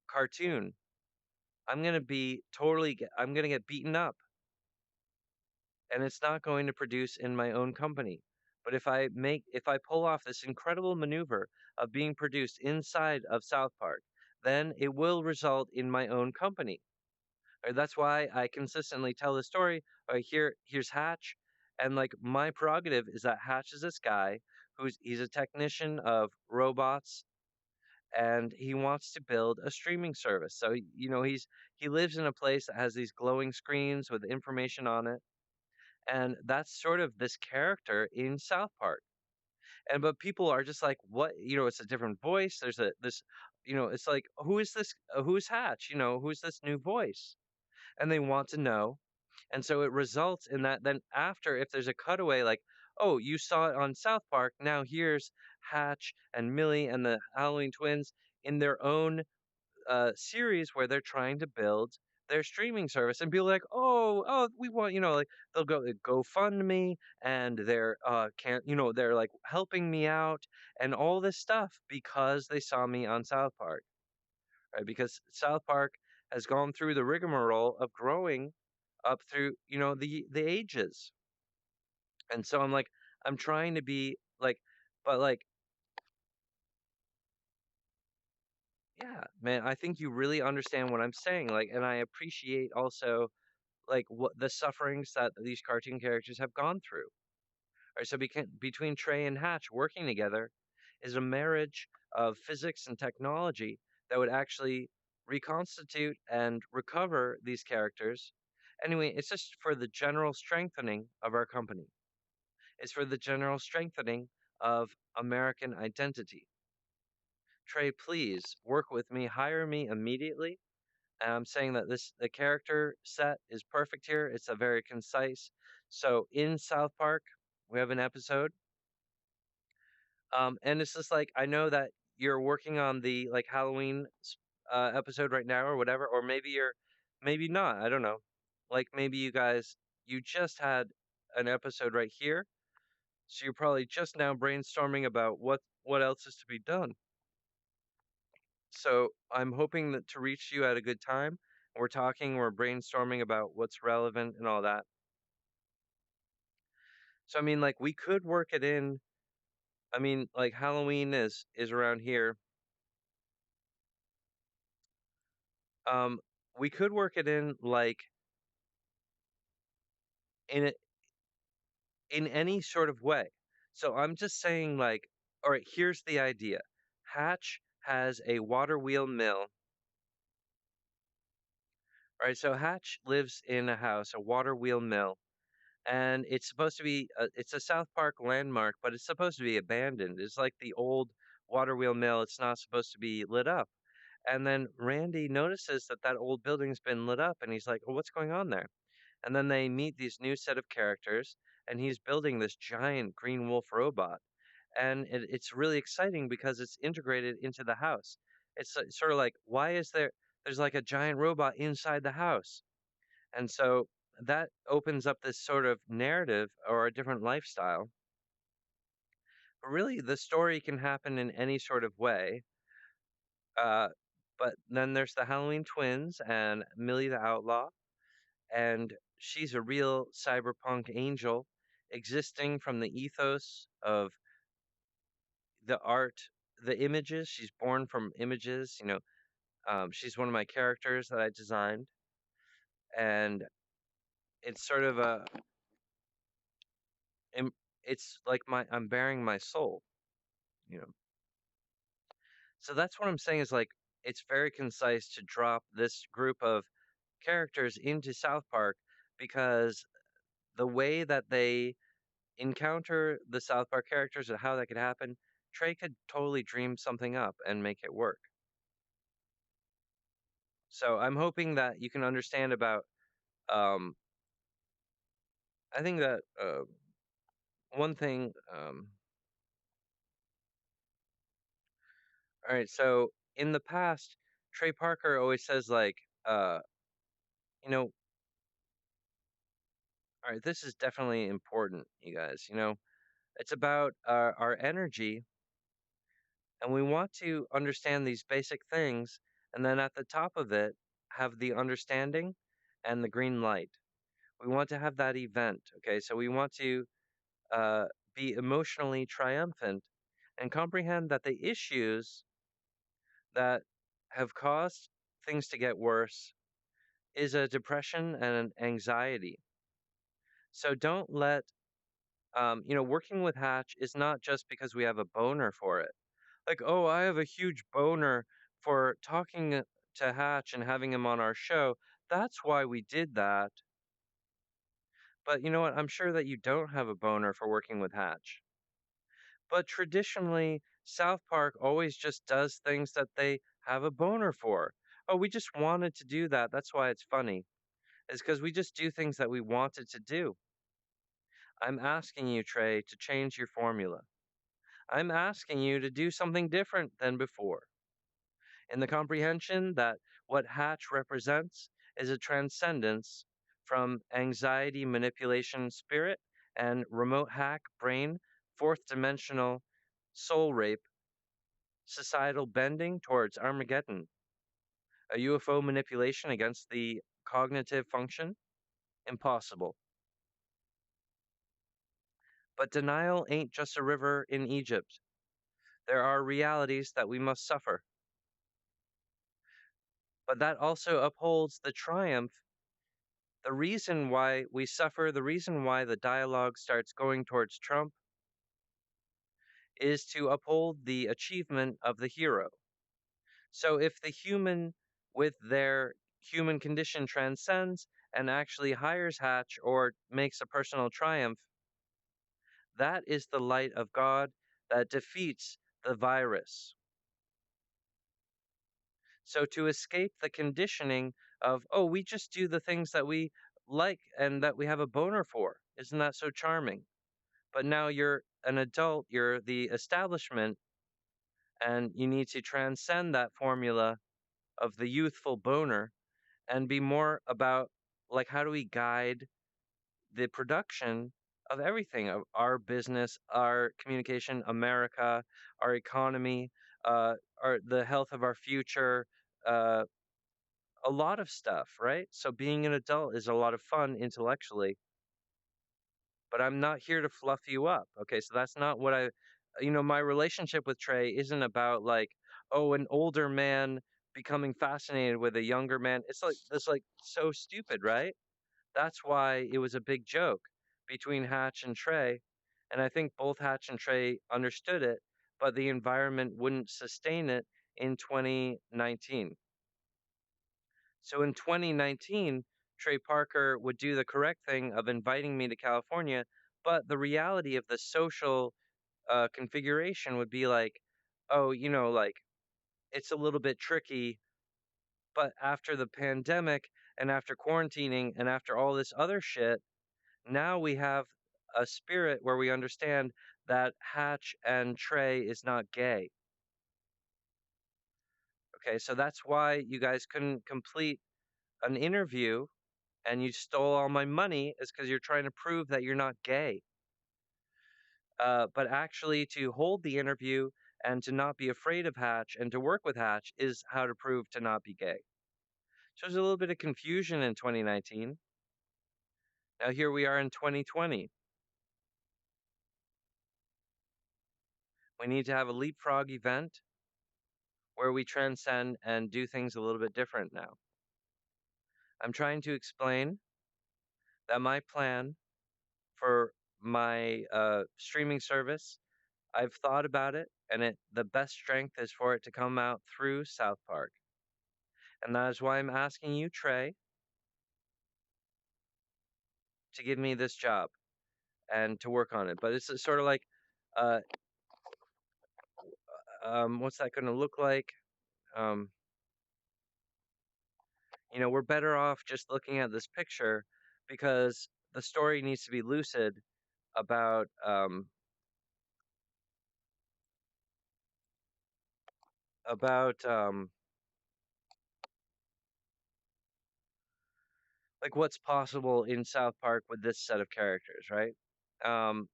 cartoon, I'm gonna get beaten up, and it's not going to produce in my own company. But if I pull off this incredible maneuver of being produced inside of South Park, then it will result in my own company. That's why I consistently tell the story. Here's Hatch, and like my prerogative is that Hatch is this guy he's a technician of robots, and he wants to build a streaming service. So he lives in a place that has these glowing screens with information on it, and that's sort of this character in South Park. And but people are just like, what? It's a different voice. There's a this. it's like, who is this? Who's Hatch? Who's this new voice? And they want to know. And so it results in that. Then after, if there's a cutaway, like, oh, you saw it on South Park, now here's Hatch and Millie and the Halloween twins in their own series where they're trying to build their streaming service, and people are like, oh, we want, like, they'll go GoFundMe, and they're can't they're like helping me out and all this stuff because they saw me on South Park, right? Because South Park has gone through the rigmarole of growing up through the ages, and so I'm like, I'm trying to be like, but like, yeah, man, I think you really understand what I'm saying, like, and I appreciate also like what the sufferings that these cartoon characters have gone through. All right, so between Trey and Hatch working together is a marriage of physics and technology that would actually reconstitute and recover these characters. Anyway, it's just for the general strengthening of our company. It's for the general strengthening of American identity. Trey, please work with me, hire me immediately. And I'm saying that the character set is perfect here. It's a very concise. So in South Park, we have an episode, and it's just like, I know that you're working on the like Halloween episode right now or whatever, or maybe maybe not. I don't know. Like maybe you just had an episode right here, so you're probably just now brainstorming about what else is to be done. So I'm hoping that to reach you at a good time. We're brainstorming about what's relevant and all that. So I mean, like we could work it in. I mean, like Halloween is around here. Um, we could work it in like in a, in any sort of way. So I'm just saying, like, all right, here's the idea. Hatch has a water wheel mill. All right, so Hatch lives in a house, a water wheel mill, and it's supposed to be it's a South Park landmark, but it's supposed to be abandoned. It's like the old water wheel mill. It's not supposed to be lit up. And then Randy notices that that old building's been lit up, and he's like, "Well, what's going on there?" And then they meet these new set of characters, and he's building this giant green wolf robot, and it's really exciting because it's integrated into the house. It's sort of like, why is there's like a giant robot inside the house? And so that opens up this sort of narrative or a different lifestyle. But really, the story can happen in any sort of way. Uh, but then there's the Halloween twins and Millie the Outlaw, and she's a real cyberpunk angel existing from the ethos of the art, the images. She's born from images. She's one of my characters that I designed, and it's sort of im- it's like I'm bearing my soul, you know. So that's what I'm saying is like it's very concise to drop this group of characters into South Park because the way that they encounter the South Park characters and how that could happen, Trey could totally dream something up and make it work. So I'm hoping that you can understand about. Um, I think that one thing. All right, so in the past, Trey Parker always says like, uh, you know, all right, this is definitely important, you guys. It's about our energy, and we want to understand these basic things, and then at the top of it, have the understanding and the green light. We want to have that event, okay? So we want to uh, be emotionally triumphant and comprehend that the issues that have caused things to get worse is a depression and an anxiety. So don't let, working with Hatch is not just because we have a boner for it. Like, oh, I have a huge boner for talking to Hatch and having him on our show. That's why we did that. But you know what? I'm sure that you don't have a boner for working with Hatch. But traditionally, South Park always just does things that they have a boner for. Oh, we just wanted to do that. That's why it's funny. It's because we just do things that we wanted to do. I'm asking you, Trey, to change your formula. I'm asking you to do something different than before. In the comprehension that what Hatch represents is a transcendence from anxiety manipulation spirit and remote hack brain, fourth dimensional soul rape, societal bending towards Armageddon, a UFO manipulation against the cognitive function? Impossible. But denial ain't just a river in Egypt. There are realities that we must suffer. But that also upholds the triumph. The reason why we suffer, the reason why the dialogue starts going towards Trump is to uphold the achievement of the hero. So if the human with their human condition transcends and actually hires Hatch or makes a personal triumph, that is the light of God that defeats the virus. So to escape the conditioning of, oh, we just do the things that we like and that we have a boner for, isn't that so charming? But now you're an adult, you're the establishment, and you need to transcend that formula of the youthful boner and be more about like how do we guide the production of everything of our business, our communication, America, our economy, our the health of our future, uh, a lot of stuff, right? So being an adult is a lot of fun intellectually, but I'm not here to fluff you up. Okay, so that's not what my relationship with Trey isn't about like, oh, an older man becoming fascinated with a younger man. It's like so stupid, right? That's why it was a big joke between Hatch and Trey, and I think both Hatch and Trey understood it, but the environment wouldn't sustain it in 2019. So in 2019, Trey Parker would do the correct thing of inviting me to California, but the reality of the social configuration would be like, oh, like it's a little bit tricky, but after the pandemic and after quarantining and after all this other shit, now we have a spirit where we understand that Hatch and Trey is not gay. Okay, so that's why you guys couldn't complete an interview and you stole all my money is because you're trying to prove that you're not gay. But actually, to hold the interview and to not be afraid of Hatch and to work with Hatch is how to prove to not be gay. So there's a little bit of confusion in 2019. Now here we are in 2020. We need to have a leapfrog event where we transcend and do things a little bit different now. I'm trying to explain that my plan for my streaming service, I've thought about it, and the best strength is for it to come out through South Park. And that is why I'm asking you, Trey, to give me this job and to work on it. But it's sort of like, uh, what's that going to look like? Um, we're better off just looking at this picture because the story needs to be lucid about about like what's possible in South Park with this set of characters, right? Um,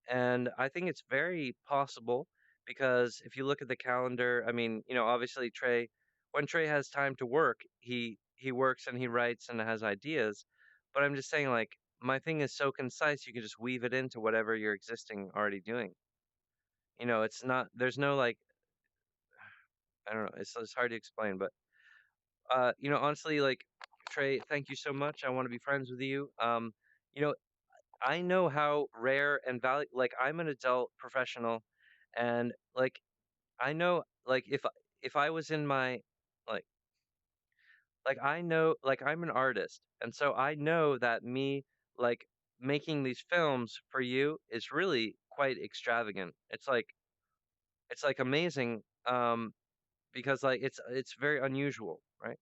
and I think it's very possible because if you look at the calendar, I mean, obviously Trey, when Trey has time to work, he works and he writes and has ideas. But I'm just saying, like, my thing is so concise, you can just weave it into whatever you're existing already doing. It's not, there's no like, I don't know, it's hard to explain, but honestly, like, Trey, thank you so much. I want to be friends with you. You know, I know how rare and value. Like, I'm an adult professional, and like, I know, like, if I was in my like I know, like, I'm an artist, and so I know that me like making these films for you is really quite extravagant. It's like amazing, because like it's very unusual, right?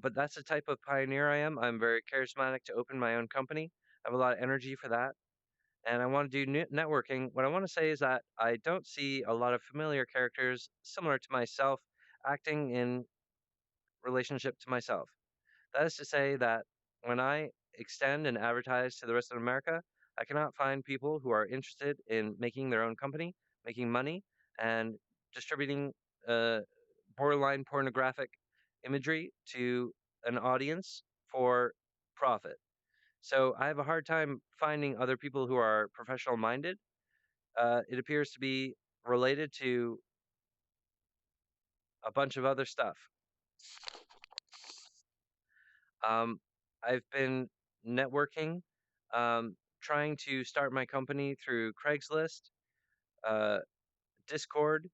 But that's the type of pioneer I am. I'm very charismatic to open my own company. I have a lot of energy for that, and I want to do networking. What I want to say is that I don't see a lot of familiar characters similar to myself acting in relationship to myself. That is to say that when I extend and advertise to the rest of America, I cannot find people who are interested in making their own company, making money, and distributing uh, borderline pornographic imagery to an audience for profit. So I have a hard time finding other people who are professional minded. It appears to be related to a bunch of other stuff. Um, I've been networking, trying to start my company through Craigslist, uh, Discord.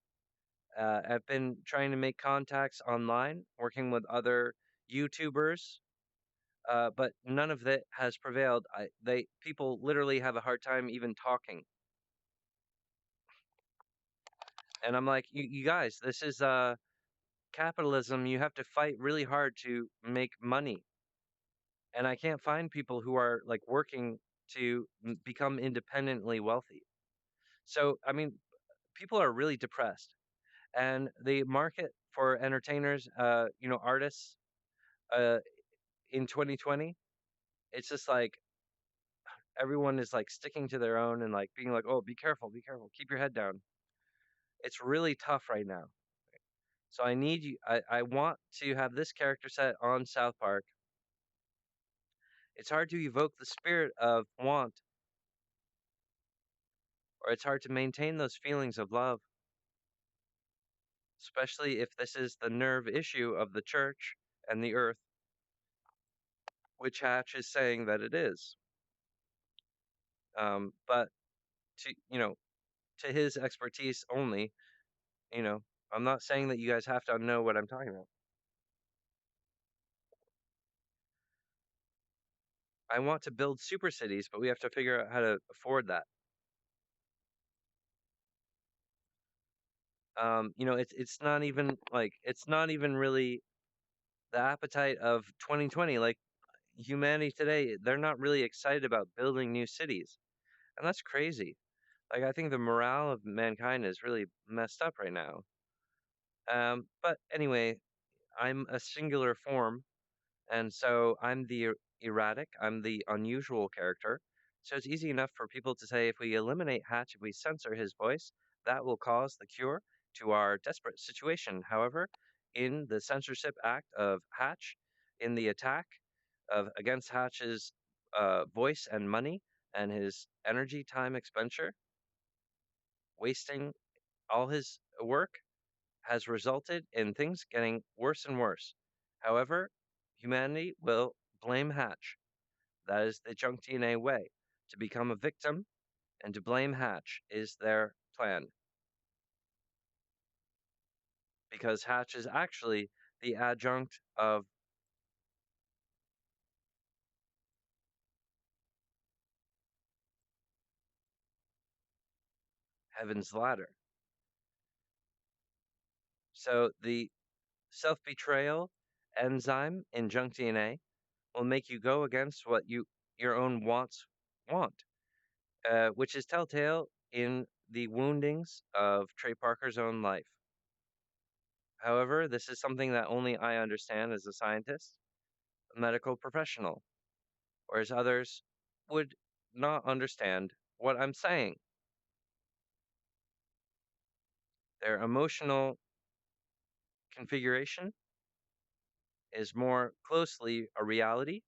I've been trying to make contacts online, working with other YouTubers, but none of that has prevailed. People literally have a hard time even talking, and I'm like, you guys, this is capitalism. You have to fight really hard to make money, and I can't find people who are like working to become independently wealthy. So, I mean, people are really depressed, and the market for entertainers, artists, uh, in 2020, it's just like everyone is like sticking to their own and like being like, "Oh, be careful, keep your head down." It's really tough right now. So I need you. I want to have this character set on South Park. It's hard to evoke the spirit of want, or it's hard to maintain those feelings of love, especially if this is the nerve issue of the church and the earth, which Hatch is saying that it is. But to to his expertise only, you know, I'm not saying that you guys have to know what I'm talking about. I want to build super cities, but we have to figure out how to afford that. It's not even really the appetite of 2020. Like humanity today, they're not really excited about building new cities, and that's crazy. Like I think the morale of mankind is really messed up right now. But anyway, I'm a singular form, and so I'm the erratic, I'm the unusual character. So it's easy enough for people to say if we eliminate Hatch, if we censor his voice, that will cause the cure to our desperate situation. However, in the censorship act of Hatch, in the attack of against Hatch's voice and money and his energy, time, expenditure, wasting all his work has resulted in things getting worse and worse. However, humanity will blame Hatch. That is the junk DNA way. To become a victim and to blame Hatch is their plan. Because Hatch is actually the adjunct of Heaven's ladder. So the self betrayal enzyme in junk DNA will make you go against what your own wants want, which is telltale in the woundings of Trey Parker's own life. However, this is something that only I understand as a scientist, a medical professional, whereas others would not understand what I'm saying. Their emotional configuration is more closely a reality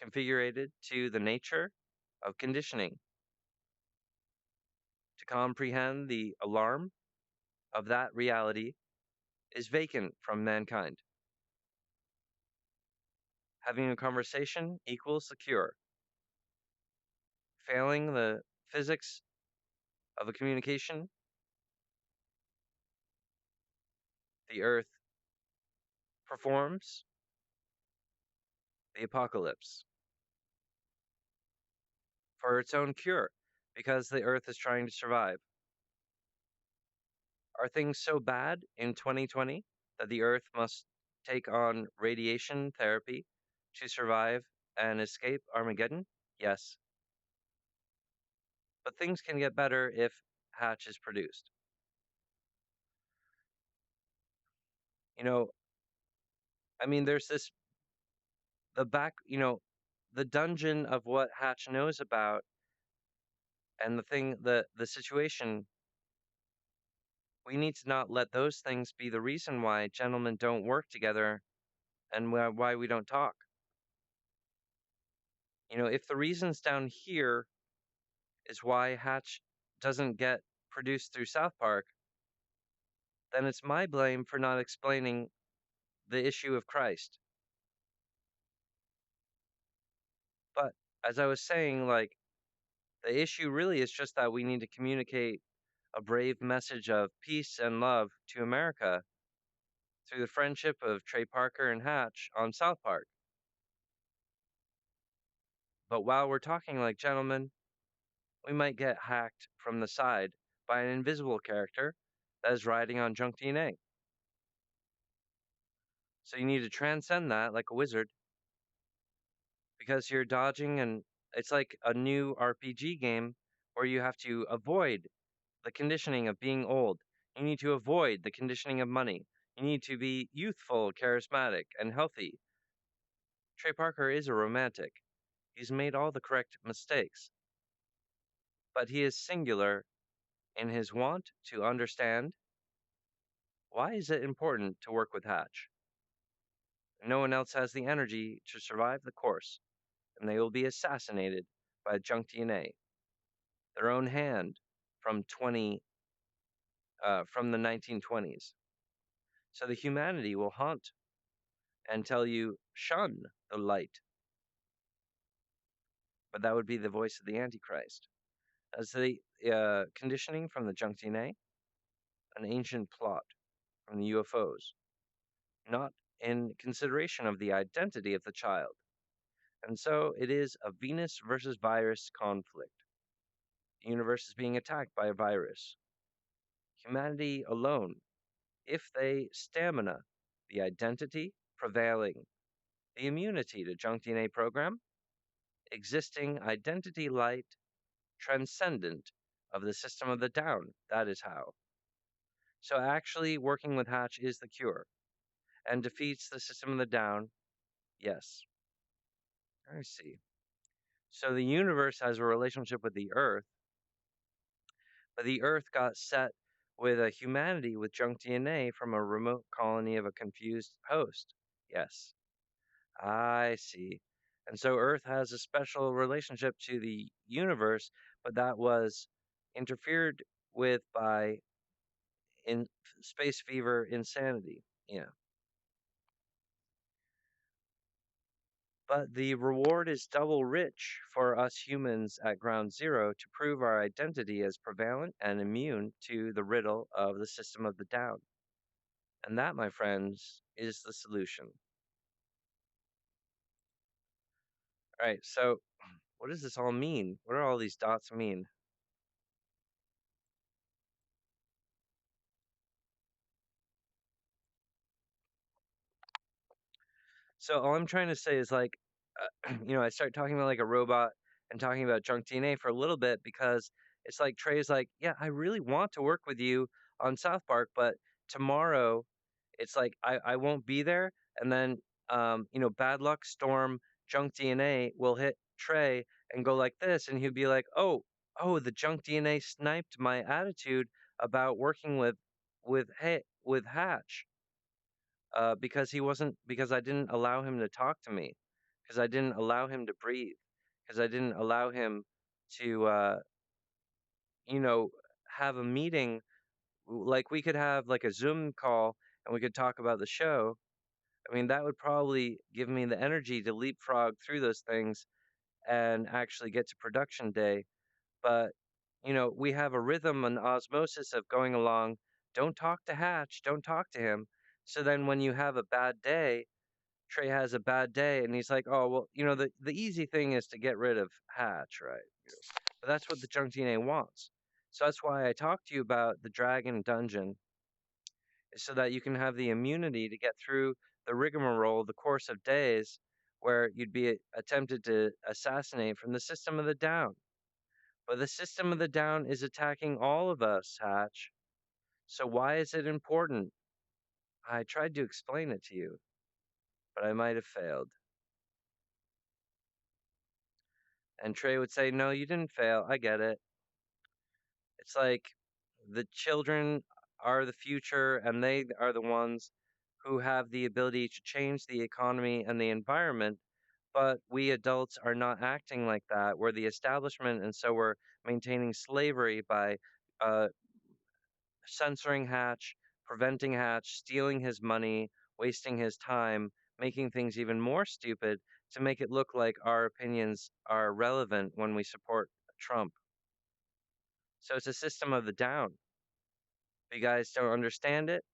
configured to the nature of conditioning. To comprehend the alarm of that reality is vacant from mankind. Having a conversation equals secure. Failing the physics of a communication, the earth performs the apocalypse for its own cure, because the Earth is trying to survive. Are things so bad in 2020 that the Earth must take on radiation therapy to survive and escape Armageddon? Yes. But things can get better if Hatch is produced. You know, I mean, there's this, the back, the dungeon of what Hatch knows about and the thing, the situation, we need to not let those things be the reason why gentlemen don't work together and why we don't talk. If the reasons down here is why Hatch doesn't get produced through South Park, then it's my blame for not explaining the issue of Christ. But as I was saying, like, the issue really is just that we need to communicate a brave message of peace and love to America through the friendship of Trey Parker and Hatch on South Park. But while we're talking like gentlemen, we might get hacked from the side by an invisible character that is riding on junk DNA. So you need to transcend that like a wizard because you're dodging, and it's like a new RPG game where you have to avoid the conditioning of being old. You need to avoid the conditioning of money. You need to be youthful, charismatic, and healthy. Trey Parker is a romantic. He's made all the correct mistakes, but he is singular in his want to understand why is it important to work with Hatch. No one else has the energy to survive the course, and they will be assassinated by junk DNA. Their own hand from from the 1920s. So the humanity will haunt and tell you, shun the light. But that would be the voice of the Antichrist. As the conditioning from the junk DNA, an ancient plot from the UFOs, not in consideration of the identity of the child. And so it is a Venus versus virus conflict. The universe is being attacked by a virus. Humanity alone, if they stamina the identity prevailing, the immunity to junk DNA program, existing identity light, transcendent of the system of the down. That is how. So actually working with Hatch is the cure and defeats the system of the down. Yes. I see. So the universe has a relationship with the Earth, but the Earth got set with a humanity with junk DNA from a remote colony of a confused host. Yes. I see. And so Earth has a special relationship to the universe, but that was interfered with by in space fever insanity. Yeah. But the reward is double rich for us humans at ground zero to prove our identity as prevalent and immune to the riddle of the system of the down. And that, my friends, is the solution. All right, so what does this all mean? What do all these dots mean? So all I'm trying to say is like, I start talking about like a robot and talking about junk DNA for a little bit because it's like Trey's like, yeah, I really want to work with you on South Park, but tomorrow it's like I won't be there, and then bad luck storm junk DNA will hit Trey and go like this, and he'll be like, oh, the junk DNA sniped my attitude about working with Hatch because he wasn't because I didn't allow him to talk to me, because I didn't allow him to breathe, because I didn't allow him to you know have a meeting. Like we could have like a Zoom call and we could talk about the show. I mean, that would probably give me the energy to leapfrog through those things and actually get to production day. But we have a rhythm and osmosis of going along. Don't talk to Hatch, don't talk to him. So then when you have a bad day, Trey has a bad day, and he's like, "Oh well, the easy thing is to get rid of Hatch, right?" But that's what the junk DNA wants. So that's why I talked to you about the Dragon Dungeon, is so that you can have the immunity to get through the rigmarole, the course of days, where you'd be attempted to assassinate from the system of the down. But the system of the down is attacking all of us, Hatch. So why is it important? I tried to explain it to you, but I might have failed. And Trey would say, no, you didn't fail. I get it. It's like the children are the future, and they are the ones who have the ability to change the economy and the environment. But we adults are not acting like that. We're the establishment, and so we're maintaining slavery by uh, censoring Hatch, preventing Hatch, stealing his money, wasting his time, making things even more stupid to make it look like our opinions are relevant when we support Trump. So it's a system of the down. You guys don't understand it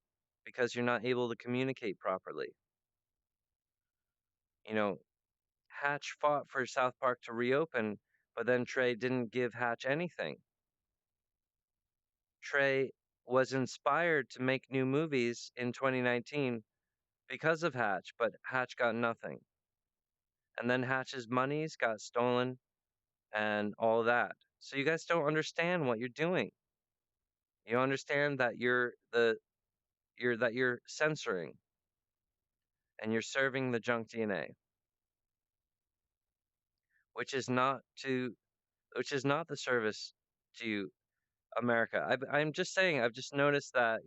because you're not able to communicate properly. You know, Hatch fought for South Park to reopen, but then Trey didn't give Hatch anything. Trey was inspired to make new movies in 2019 because of Hatch, but Hatch got nothing. And then Hatch's monies got stolen and all that. So you guys don't understand what you're doing. You understand that you're censoring and you're serving the junk DNA, which is not to which is not the service to America. I'm just saying, I've just noticed that,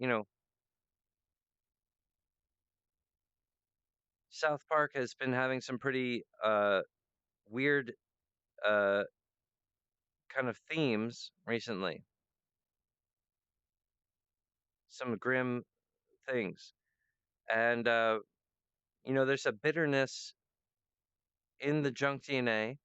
South Park has been having some pretty weird uh, kind of themes recently, some grim things. And, there's a bitterness in the junk DNA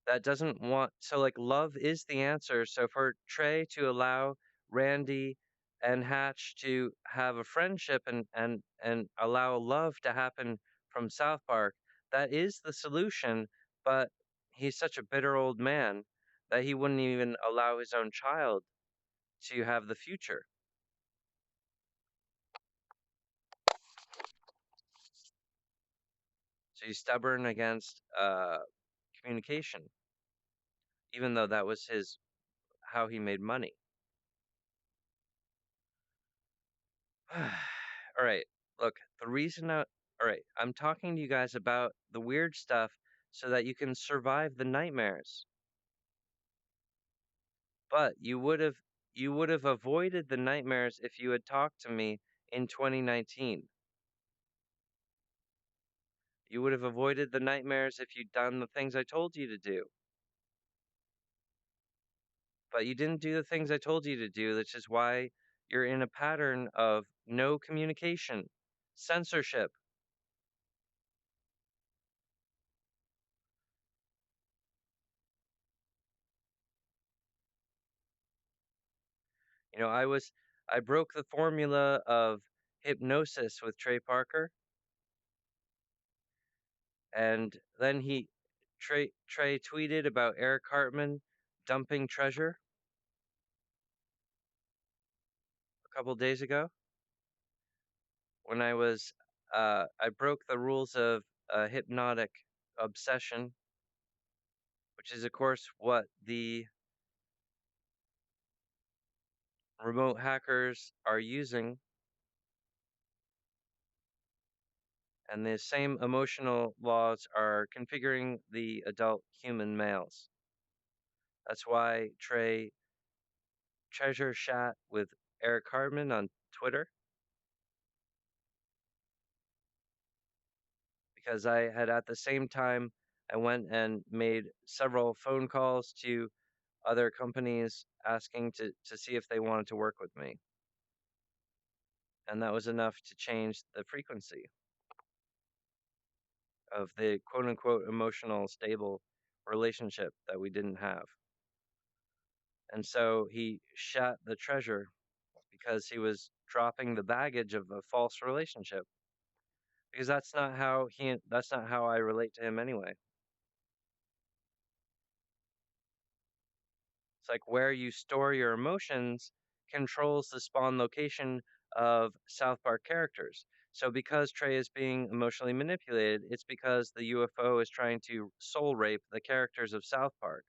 that doesn't want, so like love is the answer. So for Trey to allow Randy and Hatch to have a friendship and allow love to happen from South Park, that is the solution. But he's such a bitter old man that he wouldn't even allow his own child to have the future. So he's stubborn against communication, even though that was his how he made money. All right. Look, the reason I, all right, I'm talking to you guys about the weird stuff so that you can survive the nightmares. But you would have avoided the nightmares if you had talked to me in 2019. You would have avoided the nightmares if you'd done the things I told you to do. But you didn't do the things I told you to do, which is why you're in a pattern of no communication, censorship. You know, I broke the formula of hypnosis with Trey Parker, and then Trey tweeted about Eric Cartman dumping treasure a couple days ago when I broke the rules of hypnotic obsession, which is of course what the remote hackers are using, and the same emotional laws are configuring the adult human males. That's why Trey treasure chat with Eric Cartman on Twitter, because I had at the same time I went and made several phone calls to other companies asking to see if they wanted to work with me. And that was enough to change the frequency of the quote unquote emotional stable relationship that we didn't have. And so he shot the treasure because he was dropping the baggage of a false relationship. Because that's not how I relate to him anyway. It's like where you store your emotions controls the spawn location of South Park characters. So because Trey is being emotionally manipulated, it's because the UFO is trying to soul rape the characters of South Park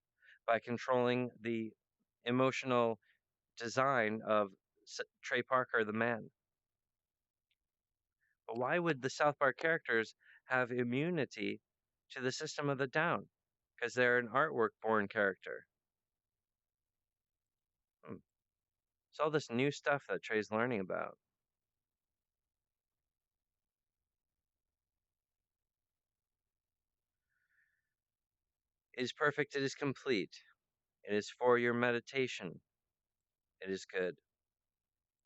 by controlling the emotional design of Trey Parker, the man. But why would the South Park characters have immunity to the System of the Down? Because they're an artwork born character. Hmm. It's all this new stuff that Trey's learning about. It is perfect, it is complete. It is for your meditation. It is good.